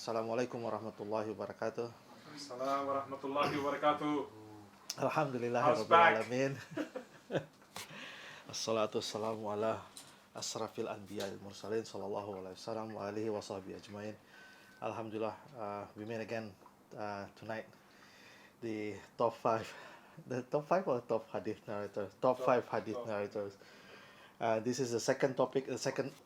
Assalamualaikum warahmatullahi wabarakatuh. Assalamu warahmatullahi wabarakatuh. Alhamdulillahi How's rabbil back? alamin. Assalatu wassalamu ala asrafil anbiya al mursalin sallallahu alaihi wasallam wa alihi wa sahbihi ajmain. Alhamdulillah, we meet again tonight. The top five, the top five or top hadith narrators? Top five hadith Top. narrators. This is the second topic, the second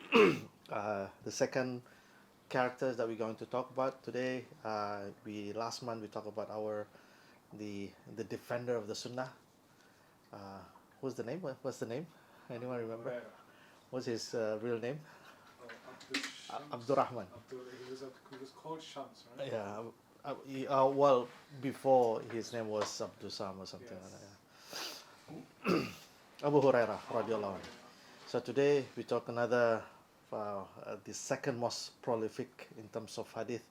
characters that we're going to talk about today. We last month we talked about the defender of the Sunnah. What's the name? What's the name? Anyone remember? What's his real name? Abdurrahman. He was called Shams, right? Yeah. Well, before his name was Abdul Sam or something like that. Yeah. Abu Hurairah, Radhi'Allah Annhu. So today we talk the second most prolific in terms of hadith,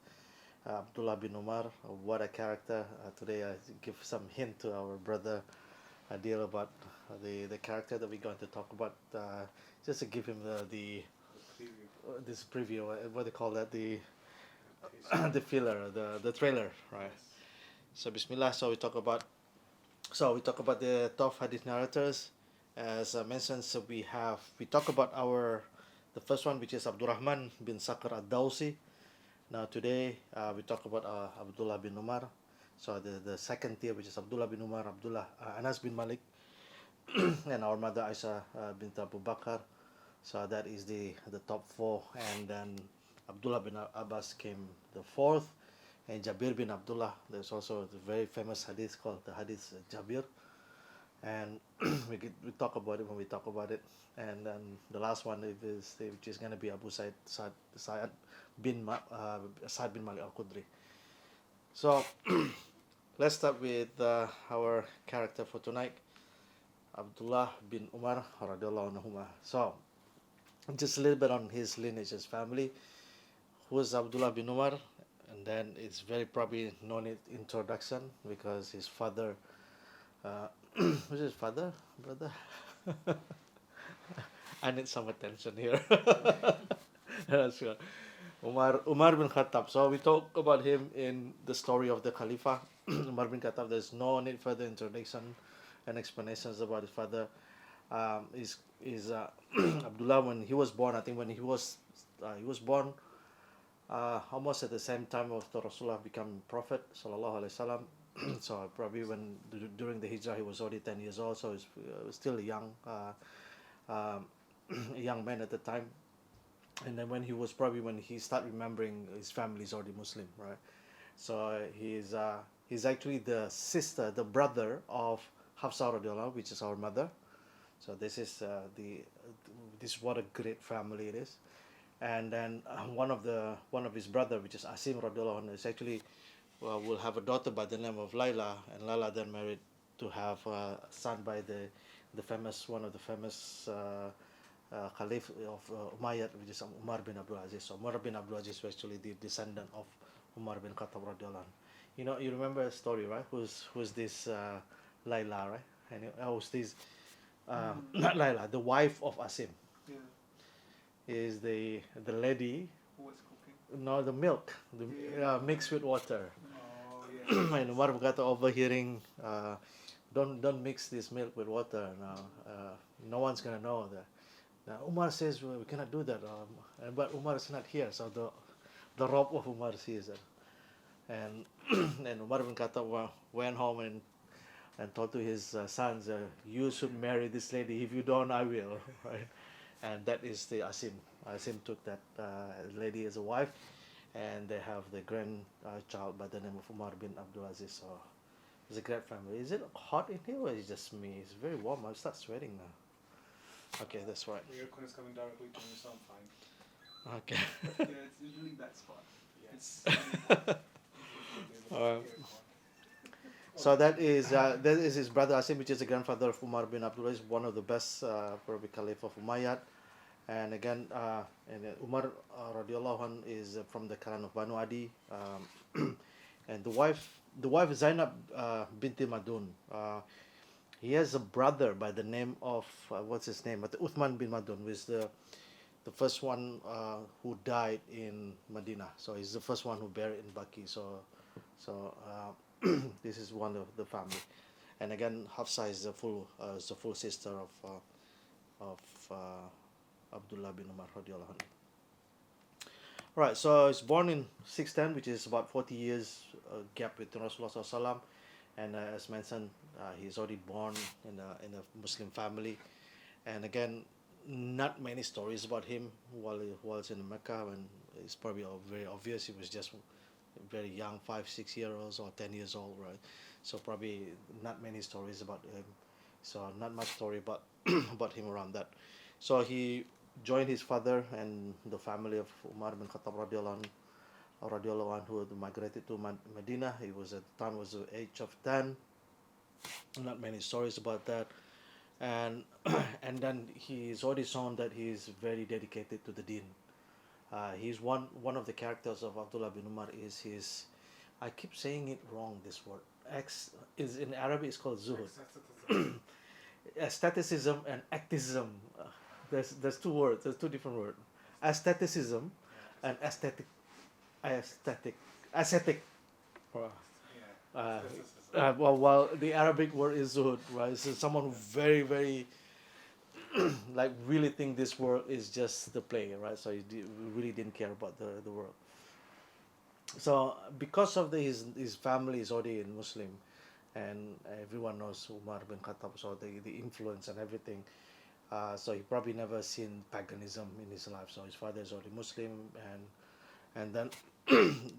Abdullah bin Umar. What a character! Today I give some hint to our brother Adil about the character that we're going to talk about. Just to give him this preview, what they call that, the the filler, the trailer, right? So Bismillah. So we talk about the top hadith narrators. As I mentioned, so we talk about the first one, which is Abdurrahman bin Sakr ad-Dawsi. Now today we talk about Abdullah bin Umar. So the second tier, which is Abdullah bin Umar, Anas bin Malik, and our mother Aisha bint Abu Bakr. So that is the top four, and then Abdullah bin Abbas came the fourth, and Jabir bin Abdullah. There's also the very famous hadith called the Hadith Jabir, and we talk about it when we talk about it. And then the last one which is going to be Abu Sa'ad bin Malik al-Khudri. So let's start with our character for tonight, Abdullah bin Umar Radhi'Allah Annhu. So just a little bit on his lineage, his family. Who is Abdullah bin Umar? And then it's very probably no need introduction because his father, who's his father, brother? I need some attention here. That's right. Umar bin Khattab. So we talk about him in the story of the Khalifa, Umar bin Khattab. There's no need further introduction and explanations about his father. Is Abdullah, when he was born, I think when he was born almost at the same time of the Rasulullah becoming prophet sallallahu alaihi wasallam. So probably during the hijrah he was already 10 years old, so he was still a young man at the time. And then when he started remembering, his family is already Muslim, right? So he's actually the brother of Hafsa radiallahu, which is our mother. So this is what a great family it is. And then one of his brother, which is Asim radiallahu anhu, is actually will have a daughter by the name of Layla, and Layla then married to have a son by one of the famous Caliph of Umayyad, which is Umar bin Abdul Aziz. So Umar bin Abdul Aziz was actually the descendant of Umar bin Khattab radiallahu anhu. You remember a story, right? Who's this Layla, right? And who's this not Layla, the wife of Asim. Yeah. Is the lady. Who was cooking? No, the milk, mixed with water. Oh, yeah. And Umar Bukata overhearing, don't mix this milk with water. Now, no one's gonna know that. Now Umar says, well, we cannot do that. But Umar is not here, so the robe of Umar sees it. And and Umar bin Khattab went home and told to his sons, you should marry this lady. If you don't, I will. Right? And that is the Asim. Asim took that lady as a wife, and they have the grandchild by the name of Umar bin Abdul Aziz. So it's a great family. Is it hot in here, or is it just me? It's very warm. I start sweating now. Okay, that's right. The aircon is coming directly to you, so I'm fine. Okay. Yeah, it's a really bad spot. Yes. So that is his brother Asim, which is the grandfather of Umar bin Abdul Aziz, one of the best probably Caliph of Umayyad. And again, Umar radiallahu anhu is from the clan of Banu Adi, and the wife Zainab binti Madun. He has a brother by the name of what's his name? Uthman bin Madun, who is the first one who died in Medina. So he's the first one who buried in Baqi. So this is one of the family. And again, Hafsa is the full sister of Abdullah bin Umar Radhi'Allah Annhu. Right, so he's born in 610, which is about 40 years gap between Rasulullah SAW. And as mentioned, he's already born in a Muslim family. And again, not many stories about him while he was in Mecca, and it's probably very obvious. He was just very young, 5, 6 years or 10 years old, right? So probably not many stories about him. So not much story about about him around that. So he joined his father and the family of Umar ibn Al Khattab Radhi'Allah Anhu, who migrated to Medina. He was at the time was the age of 10. Not many stories about that. And and then he's already shown that he is very dedicated to the deen. He's one of the characters of Abdullah bin Umar is his. I keep saying it wrong. This word X is in Arabic. It's called zuhud. Aestheticism and activism. There's two words. There's two different words. Aestheticism and ascetic. While the Arabic word is zuhud, right? So someone who very, very like really think this world is just the play, right? So he really didn't care about the world. So because of his family is already in Muslim, and everyone knows Umar bin Khattab, so the influence and everything. So he probably never seen paganism in his life. So his father is already Muslim, and then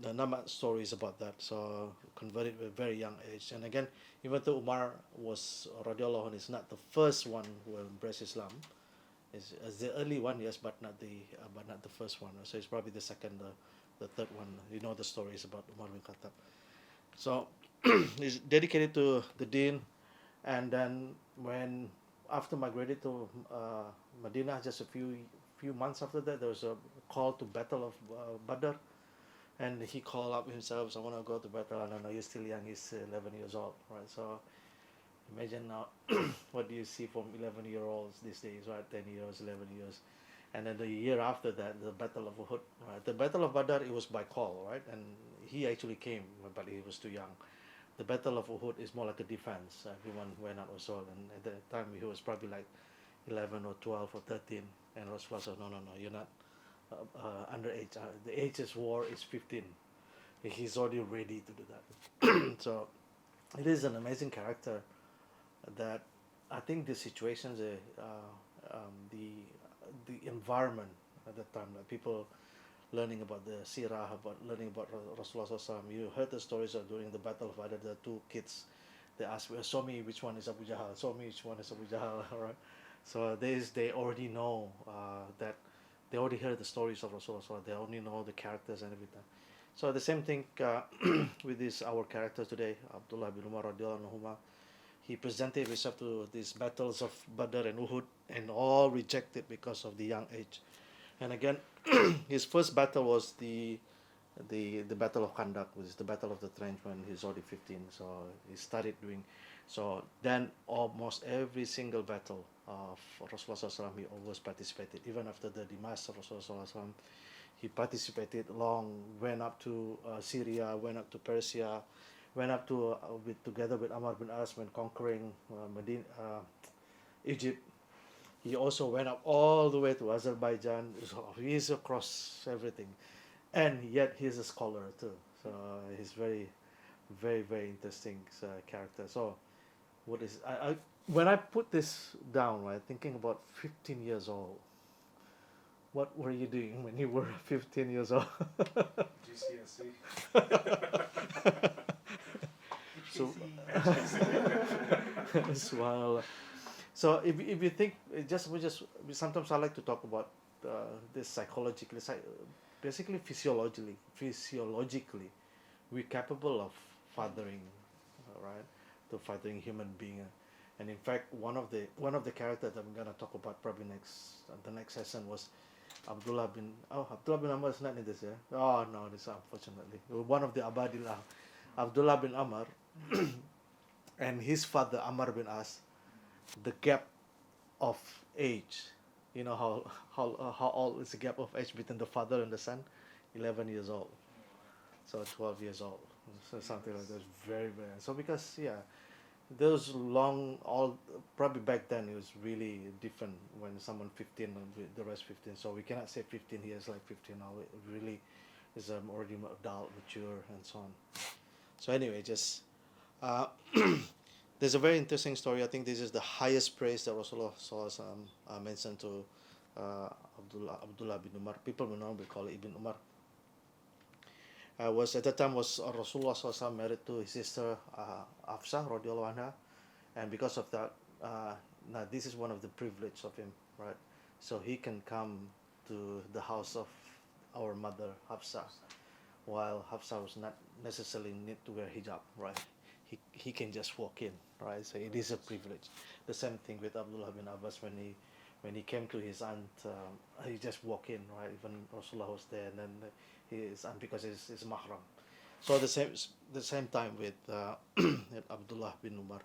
the number stories about that. So converted at a very young age. And again, even though Umar was Radhi'Allah Anhu is not the first one who embraced Islam, is the early one, yes, but not the first one. So it's probably the second, the third one. You know the stories about Umar bin Khattab. So he's dedicated to the Deen, and then when after migrated to Medina, just a few months after that, there was a call to Battle of Badr, and he called up himself, so I want to go to battle. I don't know, he's still young, he's 11 years old, right? So imagine now what do you see from 11-year-olds these days, right? 10 years, 11 years. And then the year after that, the Battle of Uhud, right? The Battle of Badr, it was by call, right? And he actually came, but he was too young. The Battle of Uhud is more like a defense. Everyone went out also, and at that time he was probably like 11 or 12 or 13. And Rasulullah said, no, you're not underage. The age is war is 15. He's already ready to do that. So it is an amazing character that I think the situations, the environment at that time, like people learning about the seerah, learning about Rasulullah SAW. You heard the stories of during the Battle of Badr, the two kids, they asked, show me which one is Abu Jahal, show me which one is Abu Jahal, right? So they already know that, they already heard the stories of Rasulullah, they already know the characters and everything. So the same thing with our character today, Abdullah bin Umar Radhi'Allah Anhu. He presented himself to these battles of Badr and Uhud, and all rejected because of the young age. And again, his first battle was the Battle of Khandaq, which is the Battle of the Trench, when he's already 15. So he started doing. So then almost every single battle of Rasulullah SAW, he always participated. Even after the demise of Rasulullah SAW, he participated went up to Syria, went up to Persia, went up to together with Amr bin As when conquering Egypt. He also went up all the way to Azerbaijan. So he's across everything, and yet he's a scholar too. So he's very, very, very interesting character. So what is I when I put this down, right, thinking about 15 years old, what were you doing when you were 15 years old? GCSE. So, subhanallah. So if you think sometimes I like to talk about this psychologically, basically physiologically, we're capable of fathering, right? To fathering human being, and in fact, one of the characters that I'm gonna talk about probably the next session was Abdullah bin Umar is not in this, yeah? Oh no, this unfortunately one of the Abadillah, Abdullah bin Umar, and his father Amr bin As, the gap of age You know how old is the gap of age between the father and the son? 11 years old. So 12 years old. So something like that. Very, very. So because, yeah, those long, all probably back then it was really different when someone 15 and the rest 15. So we cannot say 15 years like 15 now. It really is already adult, mature, and so on. So anyway, just uh, there's a very interesting story. I think this is the highest praise that Rasulullah mentioned to Abdullah bin Umar. People will normally call it Ibn Umar. Was at that time was Rasulullah SAW married to his sister Hafsah Radhi'Allah Anha, and because of that, now this is one of the privilege of him, right? So he can come to the house of our mother Hafsah, while Hafsah was not necessarily need to wear hijab, right? He can just walk in, right? So it is a privilege. The same thing with Abdullah bin Abbas when he came to his aunt, he just walked in, right? Even Rasulullah was there, and then his aunt, because it's mahram. So the same time with Abdullah bin Umar.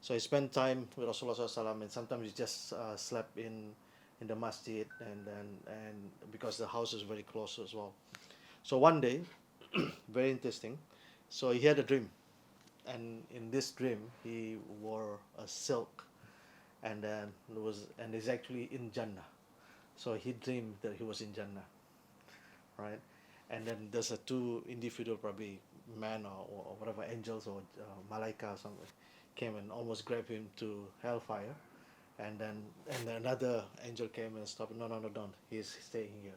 So he spent time with Rasulullah SAW, and sometimes he just slept in the masjid, and because the house is very close as well. So one day, very interesting. So he had a dream, and in this dream he wore a silk, and then he's actually in Jannah. So he dreamed that he was in Jannah, right? And then there's a two individual, probably man or whatever, angels or malaika or something, came and almost grabbed him to hellfire, and then another angel came and stopped. No, don't. He's staying here,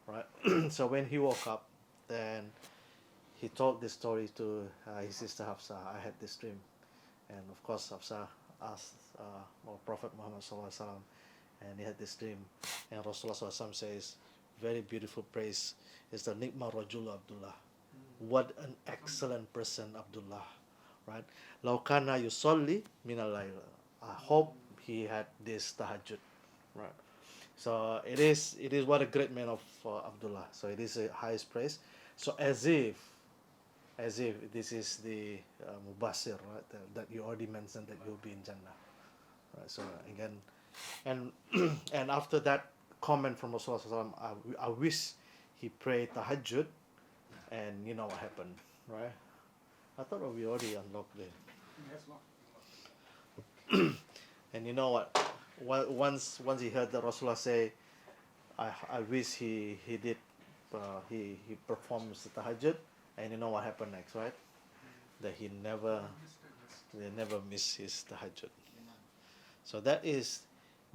right? So when he woke up, then he told this story to his sister Hafsah. I had this dream, and of course Hafsah asked Prophet Muhammad SAW, and he had this dream, and Rasulullah SAW says, very beautiful praise is the Nikma Rajul Abdullah. What an excellent person, Abdullah, right? Laukana yusolli minal layl. I hope he had this tahajjud, right? So it is what a great man of Abdullah. So it is the highest praise. So as if this is the Mubasir, right? That you already mentioned that you'll be in Jannah, right? So again, and and after that comment from Rasulullah, I wish he prayed tahajjud, and you know what happened, right? I thought we already unlocked it. And you know what? Once he heard the Rasulullah say, I wish he did he performs the tahajjud, and you know what happened next, right? That he never missed his tahajjud. So that is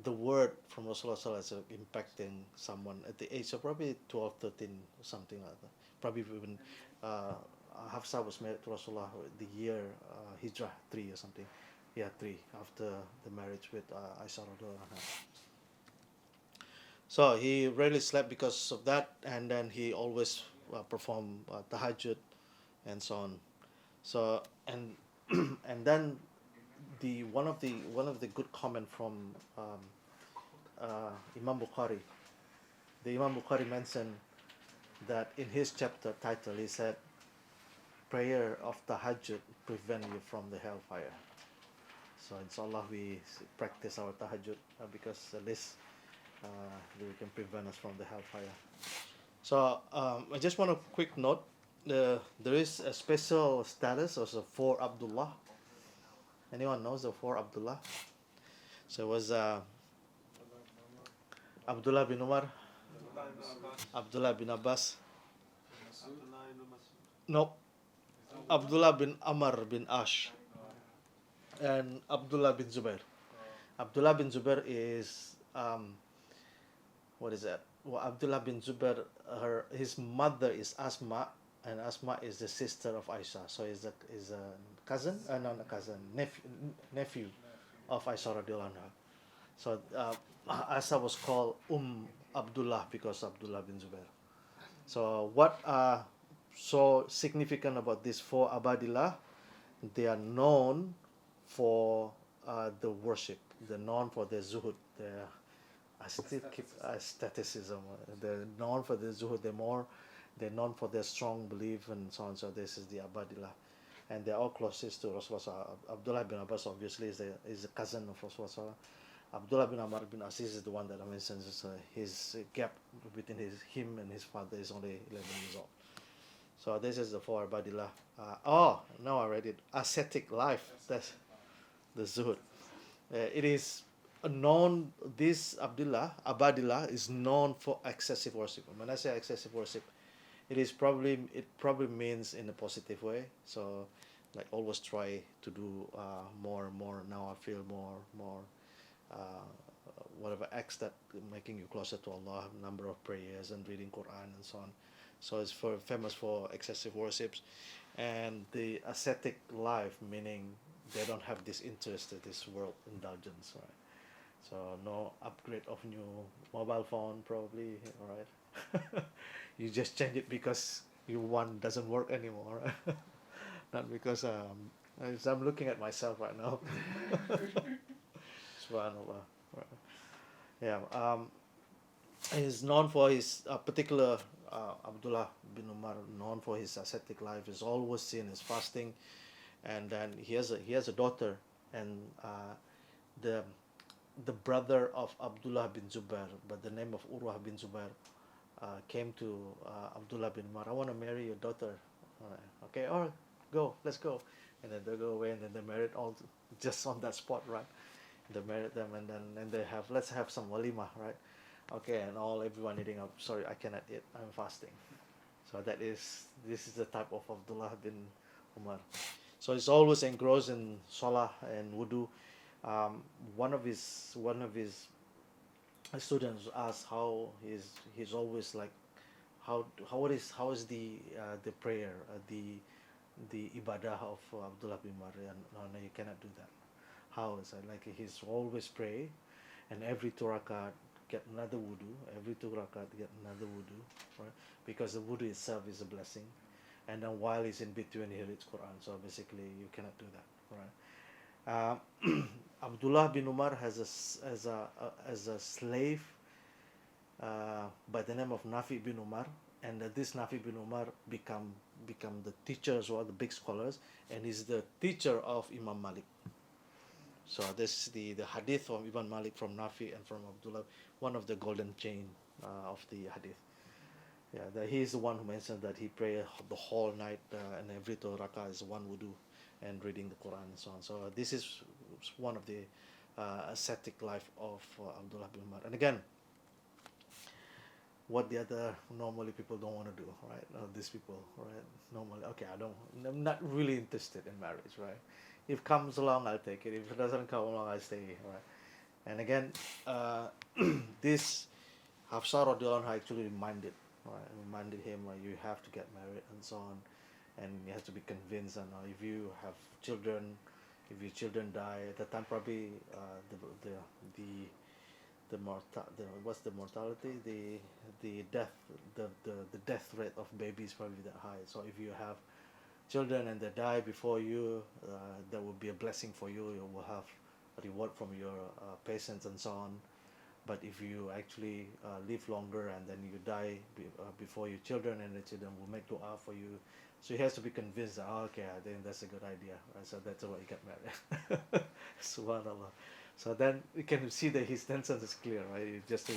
the word from Rasulullah impacting someone at the age of probably 12, 13, something like that. Probably even Hafsah was married to Rasulullah the year Hijrah 3 or something. Yeah, 3 after the marriage with Aisha Radhi'Allah Anha. So he rarely slept because of that, and then he always performed tahajjud and so on. So and and then one of the good comment from Imam Bukhari. The Imam Bukhari mentioned that in his chapter title he said, prayer of tahajjud prevent you from the hellfire. So inshallah we practice our tahajjud because at least we can prevent us from the hellfire. So I just want a quick note. There is a special status also for Abdullah. Anyone knows the four Abdullah? So it was Abdullah bin Umar, Abdullah bin Abbas. No, Abdullah bin Amr bin Ash, and Abdullah bin Zubair. Abdullah bin Zubair is what is that? Well, Abdullah bin Zubair, his mother is Asma, and Asma is the sister of Aisha. So is a cousin, not a cousin, nephew of Aisha Radhi'Allah Anha. So Aisha was called Abdullah because Abdullah bin Zubair. So what are so significant about these four Abadillah? They are known for the worship. They're known for their zuhud. I still keep aestheticism. They're known for their zuhud. They're known for their strong belief and so on. So this is the Abadillah, and they're all closest to Rasulullah. Abdullah bin Abbas obviously is the cousin of Rasulullah. Abdullah bin Umar bin Aziz is the one that I mentioned. His gap between him and his father is only 11 years old. So this is the four Abadillah. Now I read it. Ascetic life. That's the Zuhud. It is known. This Abadillah is known for excessive worship. When I say excessive worship, it probably means in a positive way. So, like always try to do more and more. Now I feel more. Whatever acts that making you closer to Allah, number of prayers and reading Quran and so on. So it's famous for excessive worships, and the ascetic life, meaning they don't have this interest in this world indulgence, right? So no upgrade of new mobile phone probably, right? You just change it because your one doesn't work anymore, right? Not because I'm looking at myself right now. Subhanallah. Right. Yeah. He's known for his particular Abdullah bin Umar, known for his ascetic life. Is always seen as fasting, and then he has a daughter, and the brother of Abdullah bin Zubair, by the name of Urwah bin Zubair, came to Abdullah bin Umar. I want to marry your daughter. Okay, all right, go, let's go. And then they go away, and then they married all just on that spot, right? They married them, and then they have, let's have some walima, right? Okay, and everyone eating up. Sorry, I cannot eat. I'm fasting. So this is the type of Abdullah bin Umar. So he's always engrossed in salah and wudu. One of his students asked how he's always like how is the prayer, the ibadah of Abdullah bin Umar. No, you cannot do that. How is it? Like he's always pray, and every two rakat get another wudu. Every two rakat get another wudu, right? Because the wudu itself is a blessing, and then while he's in between, he reads Quran. So basically, you cannot do that, right? Abdullah bin Umar has a slave by the name of Nafi bin Umar, and this Nafi bin Umar become the teachers or the big scholars, and he's the teacher of Imam Malik. So this is the hadith from Imam Malik, from Nafi and from Abdullah, one of the golden chain of the hadith. Yeah, he is the one who mentioned that he prayed the whole night, and every two rakah is one wudu and reading the Quran and so on. So this is one of the ascetic life of Abdullah bin Umar. And again, what the other normally people don't want to do, right? These people, right? Normally, okay, I'm not really interested in marriage, right? If it comes along, I'll take it. If it doesn't come along, I'll stay, right? And again, this Hafsa Radhi'Allah Annhu actually reminded him, you have to get married and so on, and he has to be convinced. And if you have children, if your children die at the time, probably what's the mortality, the death rate of babies probably that high. So if you have children and they die before you, that will be a blessing for you. You will have a reward from your patience and so on. But if you actually live longer and then you die before your children, and the children will make dua for you, so he has to be convinced that okay, I think that's a good idea, right? So that's why he got married. Subhanallah. So then you can see that his intention is clear, right? Just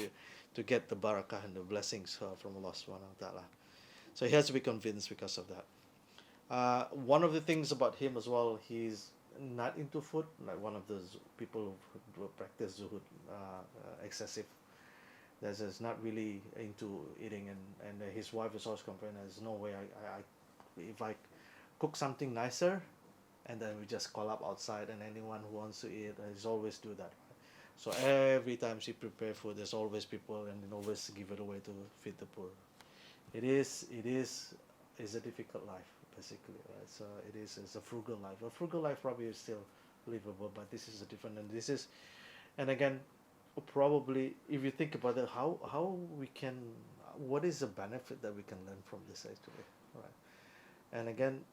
to get the barakah and the blessings from Allah subhanahu wa ta'ala. So he has to be convinced because of that. One of the things about him as well, he's not into food, like one of those people who practice zuhud, excessive. There's not really into eating, and his wife is always complaining, there's no way if I cook something nicer, and then we just call up outside, and anyone who wants to eat, he's always do that. So every time she prepare food, there's always people, and always give it away to feed the poor. It's a difficult life, basically, right? So it's a frugal life. A frugal life probably is still livable, but this is a different, and again, probably if you think about it, how we can, what is the benefit that we can learn from this actually, right? And again,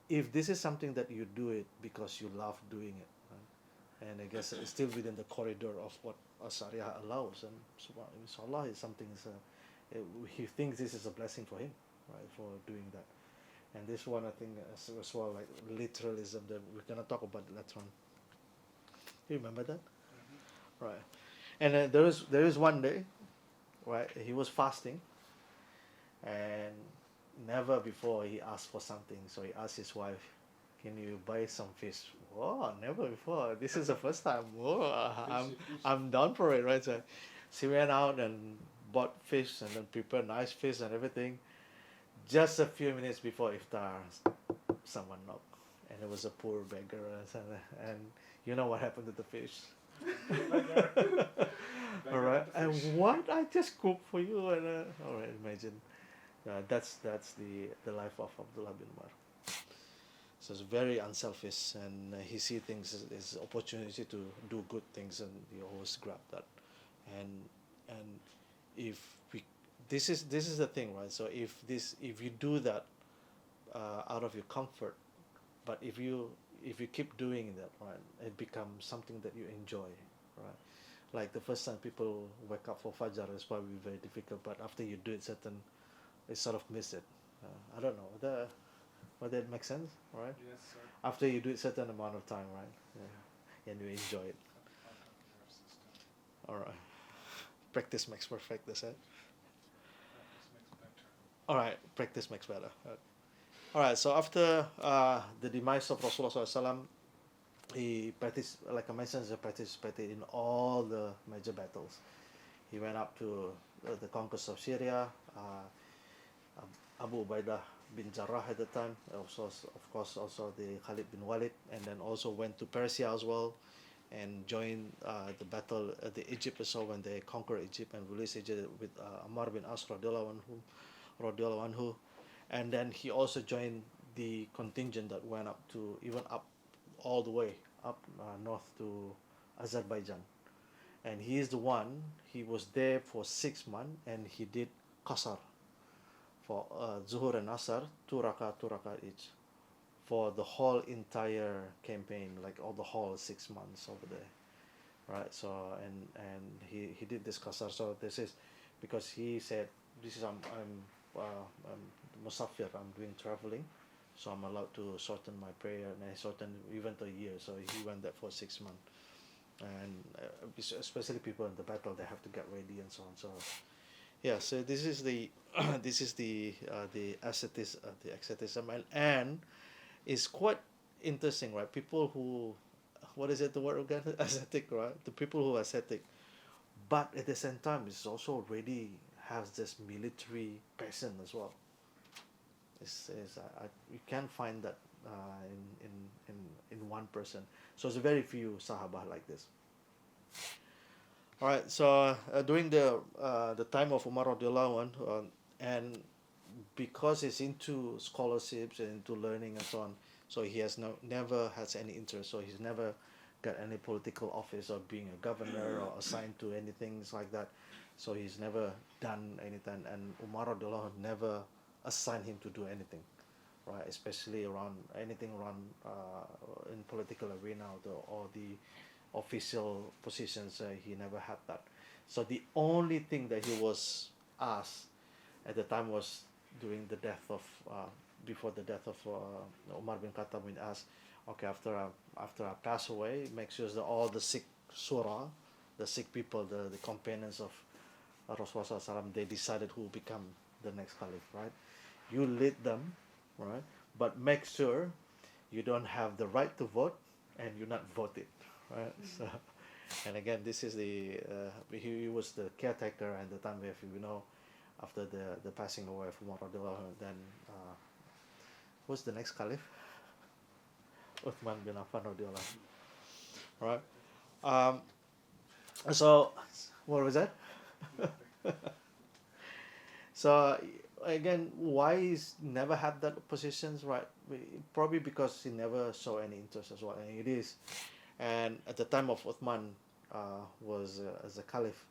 if this is something that you do it because you love doing it, right? And I guess it's still within the corridor of what Sharia allows, and so Allah is something. He thinks this is a blessing for him, right, for doing that. And this one, I think, as well, like literalism, that we're gonna talk about that later on. Do you remember that? right. And then there is one day, right? He was fasting, and never before he asked for something. So he asked his wife, "Can you buy some fish?" Whoa, never before. This is the first time. Whoa, I'm down for it, right? So she went out and bought fish and then prepared nice fish and everything. Just a few minutes before iftar, someone knocked, and it was a poor beggar, and you know what happened to the fish. All right, and what I just cooked for you, and all right, imagine. That's the life of Abdullah bin Umar. So it's very unselfish, and he see things as opportunity to do good things, and he always grab that. And if we, this is the thing, right? So if you do that out of your comfort, but if you keep doing that, right, it becomes something that you enjoy, right? Like the first time people wake up for Fajr is probably very difficult, but after you do it certain, they sort of miss it. I don't know whether it makes sense, right? Yes, sir. After you do it certain amount of time, right? Yeah. And you enjoy it. All right. Practice makes perfect, they said. All right, practice makes better. All right, so after the demise of Rasulullah SAW, he like I mentioned, he participated in all the major battles. He went up to the conquest of Syria, Abu Ubaidah bin Jarrah at the time, also of course also the Khalid bin Walid, and then also went to Persia as well, and joined the battle at the Egypt as well when they conquered Egypt and released Egypt with Ammar bin As Radhi'Allah Anhu, and then he also joined the contingent that went up to even up all the way up north to Azerbaijan, and he is the one. He was there for 6 months and he did qasar for Zuhur and Asar, two rakat each, for the whole entire campaign, like all the whole 6 months over there, right? So and he did this qasar. So this is because he said, this is I'm musafir, I'm doing traveling, so I'm allowed to shorten my prayer, and I shortened even to a year. So he went there for 6 months, and especially people in the battle, they have to get ready and so on. So yeah, so this is the this is the asceticism, and it's quite interesting, right? People who, what is it, the word again? Ascetic, right? The people who are ascetic, but at the same time, it's also already has this military passion as well. You can't find that in one person. So it's very few Sahaba like this. All right. So during the time of Umar Radhi'Allahu Anhu, and because he's into scholarships and into learning and so on, so he has never has any interest. So he's never got any political office or being a governor or assigned to anything like that. So he's never done anything, and Umar Radhi'Allahu Anhu never assigned him to do anything, right? Especially around anything around in political arena or the official positions. He never had that. So the only thing that he was asked at the time was during the death of before the death of Umar bin Khattab, when asked, okay, after I pass away, make sure that all the sick surah, the sick people, the companions of Rasulullah SAW, they decided who will become the next caliph, right? You lead them, right? But make sure you don't have the right to vote and you're not voted, right? So, and again, this is he was the caretaker at the time, if you know, after the passing away of Umar Radhi'Allahu Anhu, then who's the next caliph? Uthman bin Affan Radhi'Allahu Anhu, right? So what was that? So again, why he's never had that positions, right? Probably because he never saw any interest as well, and it is. And at the time of Uthman was as a caliph,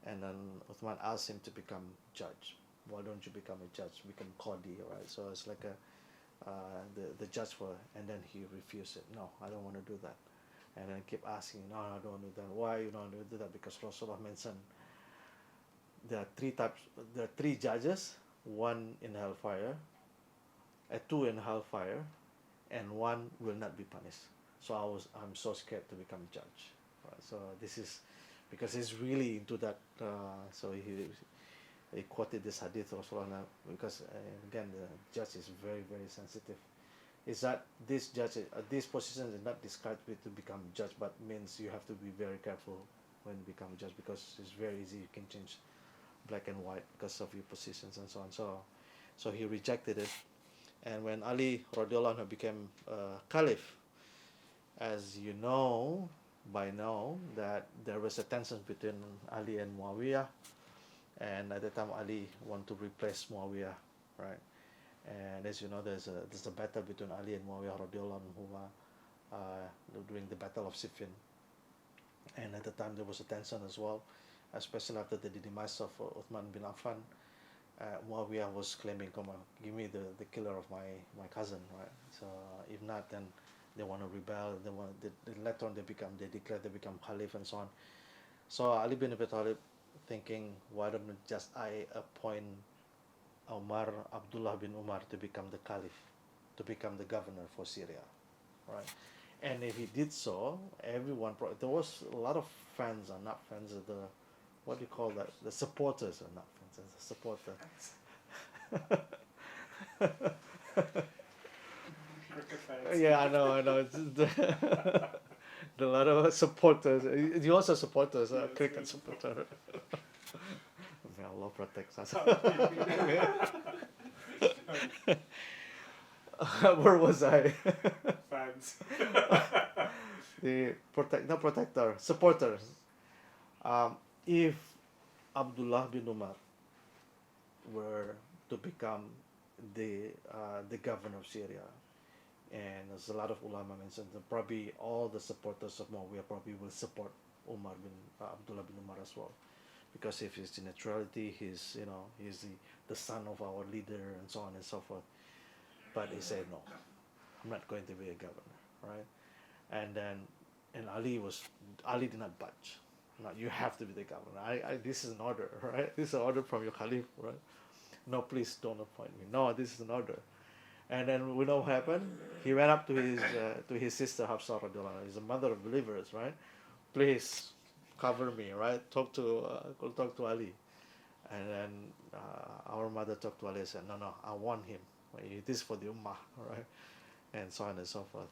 and then Uthman asked him to become judge. Why don't you become a judge? Become qadi, right? So it's like the judge for, and then he refused it. No, I don't want to do that. And then keep asking, no, I don't want to do that. Why you don't want to do that? Because Rasulullah mentioned there are three types. There are three judges, one in hellfire, two in hellfire, and one will not be punished. So I'm so scared to become judge, Right? So this is because he's really into that. So he quoted this hadith Rasulullah because again the judge is very very sensitive. Is that this judge this position is not described to become judge, but means you have to be very careful when you become judge because it's very easy. You can change black and white because of your positions and so on. So he rejected it, and when Ali Radhi'Allah Annhu became caliph, as you know by now that there was a tension between Ali and Muawiyah, and at the time Ali wanted to replace Muawiyah, right? And as you know, there's a battle between Ali and Muawiyah Radhi'Allah Anhu during the Battle of Siffin, and at the time there was a tension as well, especially after the demise of Uthman bin Affan. Muawiyah was claiming, "Come on, give me the killer of my cousin," right? So if not, then they want to rebel. Later on they declare they become caliph and so on. So Ali bin Abi Talib thinking, why don't just I appoint Abdullah bin Umar to become the caliph, to become the governor for Syria, right? And if he did so, everyone, there was a lot of fans are not fans of the, what do you call that? The supporters are not fans, the supporter. Cricket fans. Yeah, I know. It's a lot of supporters. You also supporters, Yes, cricket yes. supporter. May Allah protects us. Where was I? Fans. The supporters. If Abdullah bin Umar were to become the governor of Syria, and there's a lot of ulama mentioned that probably all the supporters of Muawiyah probably will support Abdullah bin Umar as well, because if his neutrality, he's the son of our leader and so on and so forth. But he said no, I'm not going to be a governor, right? And then Ali did not budge. No, you have to be the governor. This is an order, right? This is an order from your caliph, right? No, please don't appoint me. No, this is an order. And then we know what happened. He went up to his sister Hafsa radhiyallahu anha. He's a mother of believers, right? Please cover me, right? Talk to Ali. And then our mother talked to Ali and said, no, I want him. It is for the ummah, right? And so on and so forth.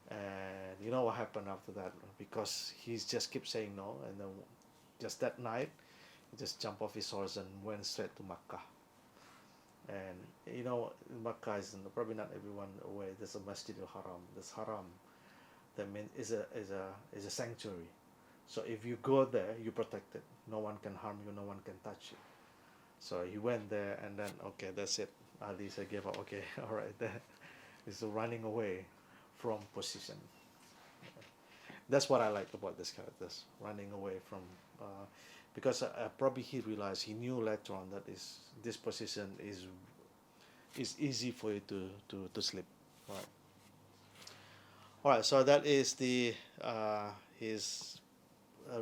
And you know what happened after that? Because he just kept saying no, and then just that night, he just jumped off his horse and went straight to Makkah. And you know, Makkah is probably not everyone aware. There's a Masjid al-Haram. This Haram, that is a sanctuary. So if you go there, you're protected. No one can harm you. No one can touch you. So he went there, and then okay, that's it. Ali said, gave up. Okay, all right. Then he's running away from position. That's what I like about this characters, running away from, because probably he realized, he knew later on that this position is easy for you to slip, right? All right, so that is the his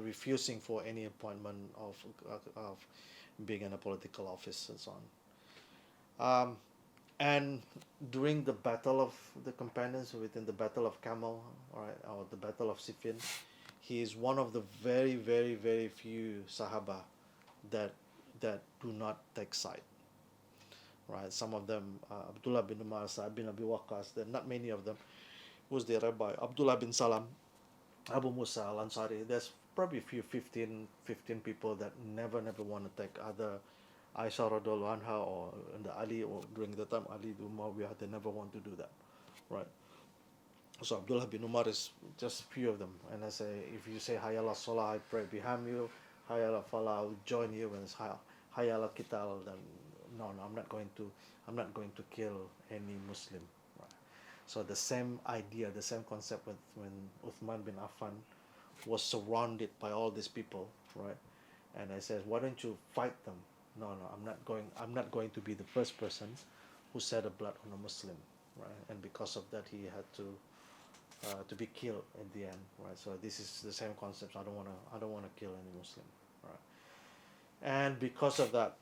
refusing for any appointment of being in a political office and so on. And during the battle of the companions, within the battle of Camel, or the battle of Siffin, he is one of the very, very, very few Sahaba that do not take side. Right, some of them, Abdullah bin Umar, Sa'ad bin Abi Waqqas, there are not many of them. Who's the rabbi? Abdullah bin Salam, Abu Musa al-Ansari. There's probably a few 15 people that never want to take other Aisha radhiallahu anha or the Ali, or during the time Ali Muawiyah, they never want to do that, right? So Abdullah bin Umar is just a few of them. And I say, if you say Hayya ala Salah, I pray behind you. Hayya ala Falah, I will join you. When it's Hayya ala Qital, then no, I'm not going to kill any Muslim, right? So the same idea, the same concept when Uthman bin Affan was surrounded by all these people, right? And I said, why don't you fight them? No, I'm not going to be the first person who shed the blood on a Muslim, right? And because of that, he had to be killed in the end, right? So this is the same concept. I don't want to kill any Muslim, right? And because of that,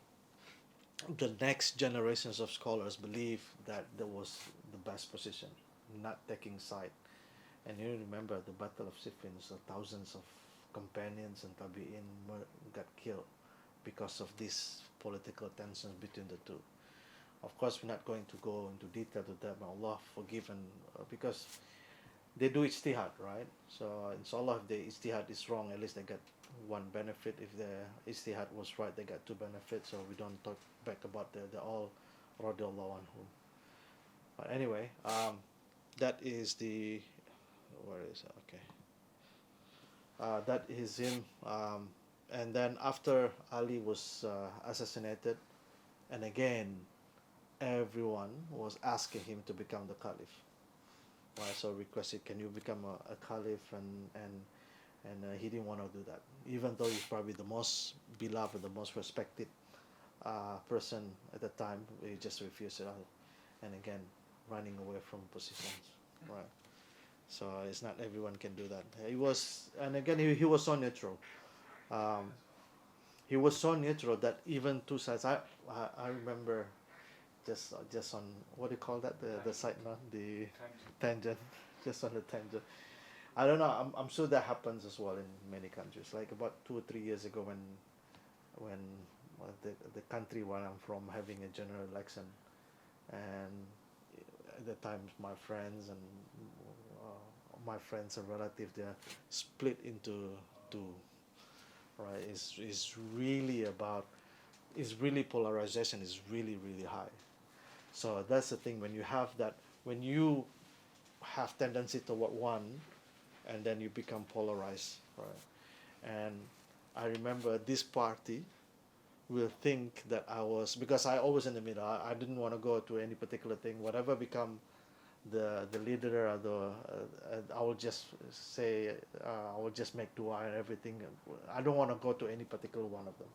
the next generations of scholars believe that there was the best position, not taking side. And you remember the Battle of Siffin, so thousands of companions and tabi'in got killed because of these political tensions between the two. Of course, we're not going to go into detail to that, but Allah forgive and because they do ijtihad, right? So inshallah, if the ijtihad is wrong, at least they get one benefit. If the ijtihad was right, they got two benefits. So we don't talk back about the all Radhi'Allah Annhu. But anyway, that is the where is it? Okay. That is him. And then after Ali was assassinated, and again, everyone was asking him to become the caliph. Right, so requested, can you become a caliph? And he didn't want to do that, even though he's probably the most beloved, the most respected person at the time. He just refused it out, and again, running away from positions. Right. So it's not everyone can do that. He was, and again, he was so neutral. He was so neutral that even two sides. I remember just on what do you call that, the side now, the tangent, just on the tangent. I don't know. I'm sure that happens as well in many countries. Like about 2 or 3 years ago, when the country where I'm from having a general election, and at the time my friends and relatives, they're split into two. Right? It's really about. It's really polarization is really high. So that's the thing, when you have that, when you have tendency toward one, and then you become polarized, right? And I remember this party will think that I was, because I always in the middle. I didn't want to go to any particular thing. Whatever become the leader, or I will just say, I will just make dua and everything. I don't want to go to any particular one of them.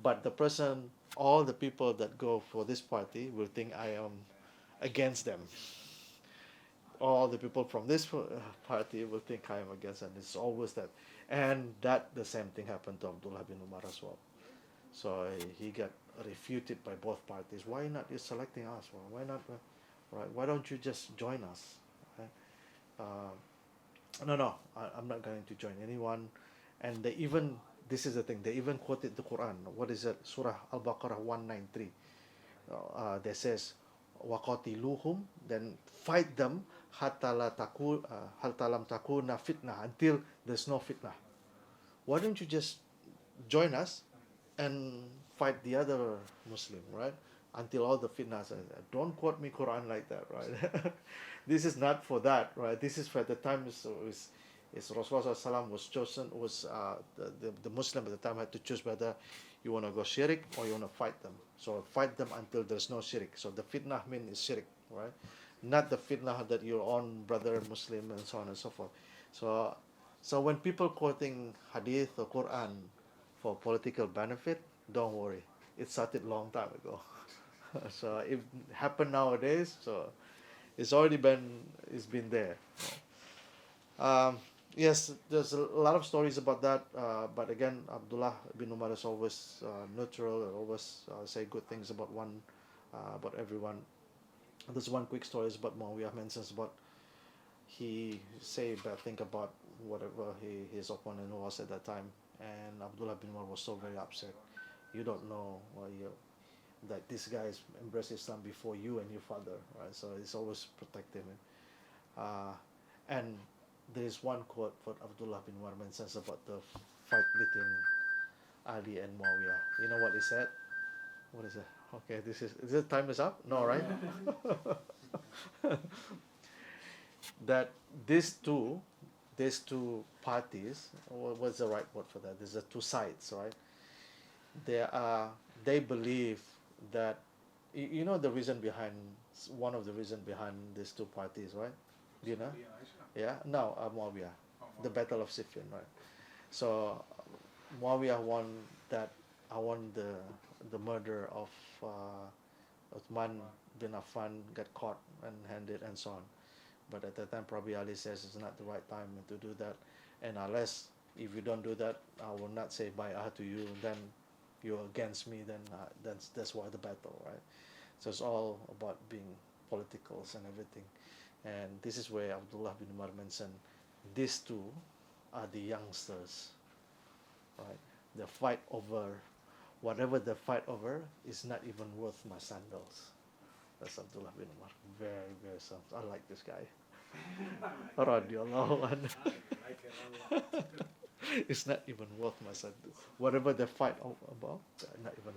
But the person, all the people that go for this party will think I am against them. All the people from this party will think I am against them. It's always that. And that the same thing happened to Abdullah bin Umar as well. So he got refuted by both parties. Why not you selecting us? Why not? Right? Why don't you just join us? Right? No, I'm not going to join anyone. And they even, this is the thing, they even quoted the Quran. What is it? Surah Al-Baqarah 193. That says, وَقَاتِلُوهُمْ, then fight them حَتَّى لَمْ تَكُونَ fitnah, until there's no fitnah. Why don't you just join us and fight the other Muslim, right? Until all the fitnahs are there. Don't quote me Quran like that, right? This is not for that, right? This is for the time is Rasulullah SAW was chosen, was the Muslim at the time had to choose whether you want to go shirk or you want to fight them. So fight them until there's no shirk. So the fitnah mean is shirk, right? Not the fitnah that your own brother Muslim and so on and so forth. So when people quoting hadith or Quran for political benefit, don't worry. It started long time ago. So it happened nowadays, so it's already been there. Yes, there's a lot of stories about that, but again, Abdullah bin Umar is always neutral, always say good things about everyone. There's one quick story about Muawiyah mentions about he say bad thing about whatever his opponent was at that time, and Abdullah bin Umar was so very upset. You don't know that this guy has embraced Islam before you and your father, right? So he's always protecting him. And there is one quote for Abdullah bin Umar mentions about the fight between Ali and Muawiyah. You know what he said? What is it? Okay, this is time is up? No, right? That these two parties, what's the right word for that? There's the two sides, right? They believe that you know the reason behind, one of the reason behind these two parties, right? Do you know? Yeah, no, Muawiyah, the Battle of Siffin, right? So Muawiyah won the murder of Uthman bin Affan, got caught and handed and so on. But at that time, probably Ali says it's not the right time to do that, and unless if you don't do that, I will not say bay'ah to you. Then you're against me. Then that's why the battle, right? So it's all about being politicals and everything. And this is where Abdullah bin Umar mentioned these two are the youngsters, right? The fight over, whatever the fight over is not even worth my sandals. That's Abdullah bin Umar. Very, very soft. I like this guy. Radhi'Allah Annhu. It's not even worth my sandals. Whatever they fight about, not even.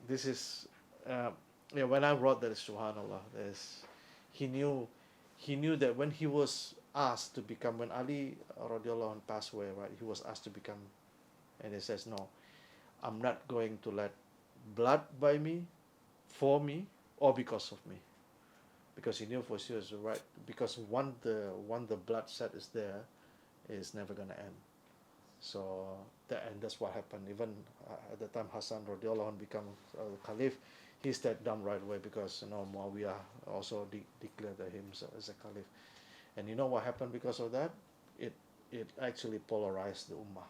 This is, yeah. When I wrote that, Subhanallah, he knew, he knew that when he was asked to become, when Ali Radhi'Allah Anhu passed away, right? He was asked to become, and he says, no, I'm not going to let blood by me, for me, or because of me, because he knew for sure is right. Because once the bloodshed is there, it's never gonna end. So and that's what happened. Even at the time Hassan Radhi'Allah Anhu become Caliph, he stepped down right away because Muawiyah also declared him as a Caliph. And you know what happened because of that? It actually polarized the Ummah.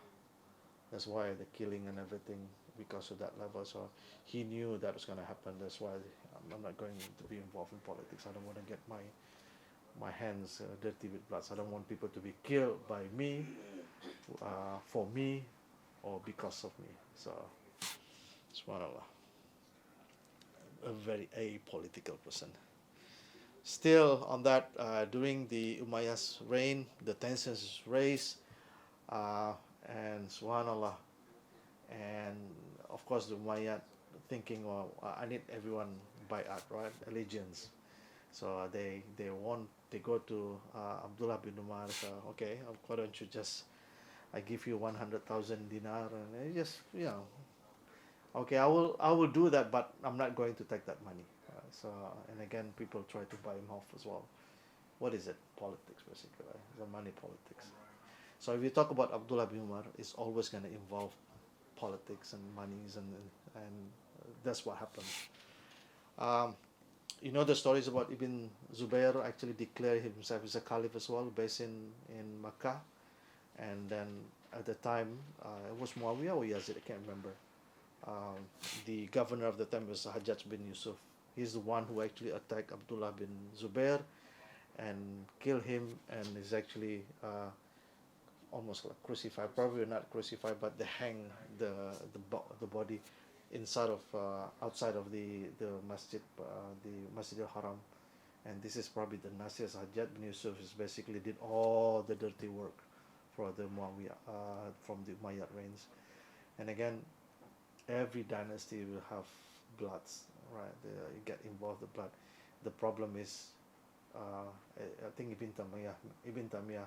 That's why the killing and everything because of that level. So he knew that was going to happen. That's why I'm not going to be involved in politics. I don't want to get my hands dirty with blood. So I don't want people to be killed by me, for me, or because of me. So, subhanallah, a very apolitical person. Still on that, during the Umayyad's reign, the tensions raised, and subhanallah, and of course the Umayyad thinking, well, I need everyone bay'at, right, allegiance. So they go to Abdullah bin Umar. So okay, why don't you just, I give you 100,000 dinar, and they just okay, I will do that, but I'm not going to take that money. So and again, people try to buy him off as well. What is it? Politics, basically. Right? The money politics. So if you talk about Abdullah bin Umar, it's always going to involve politics and monies, and that's what happened. You know the stories about Ibn Zubair actually declared himself as a caliph as well, based in Makkah, and then at the time it was Muawiyah or Yazid, I can't remember. The governor of the time was Hajjaj bin Yusuf. He's the one who actually attacked Abdullah bin Zubair and killed him, and is actually almost like crucified. Probably not crucified, but they hang the body inside of outside of the masjid, the Masjid al-Haram, and this is probably the Nasir. Hajjaj bin Yusuf is basically did all the dirty work for the Muawiyah from the Umayyad reigns. And again, every dynasty will have bloods, right? You get involved with blood. The problem is, I think Ibn Taymiyyah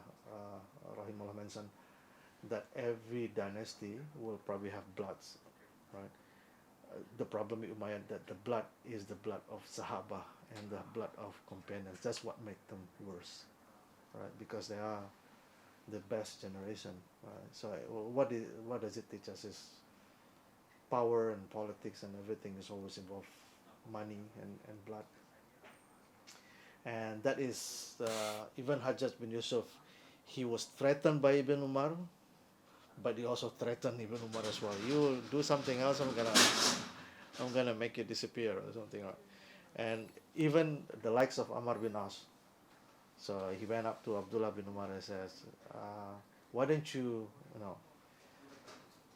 rahimahullah mentioned that every dynasty will probably have bloods, right? The problem with Umayyad that the blood is the blood of Sahaba and the blood of companions. That's what makes them worse, right? Because they are the best generation, right? So what does it teach us is power and politics and everything is always involved money and blood. And that is even Hajjaj bin Yusuf, he was threatened by Ibn Umar, but he also threatened Ibn Umar as well. You do something else, I'm gonna make you disappear or something. And even the likes of Amr bin As. So he went up to Abdullah bin Umar and says, why don't you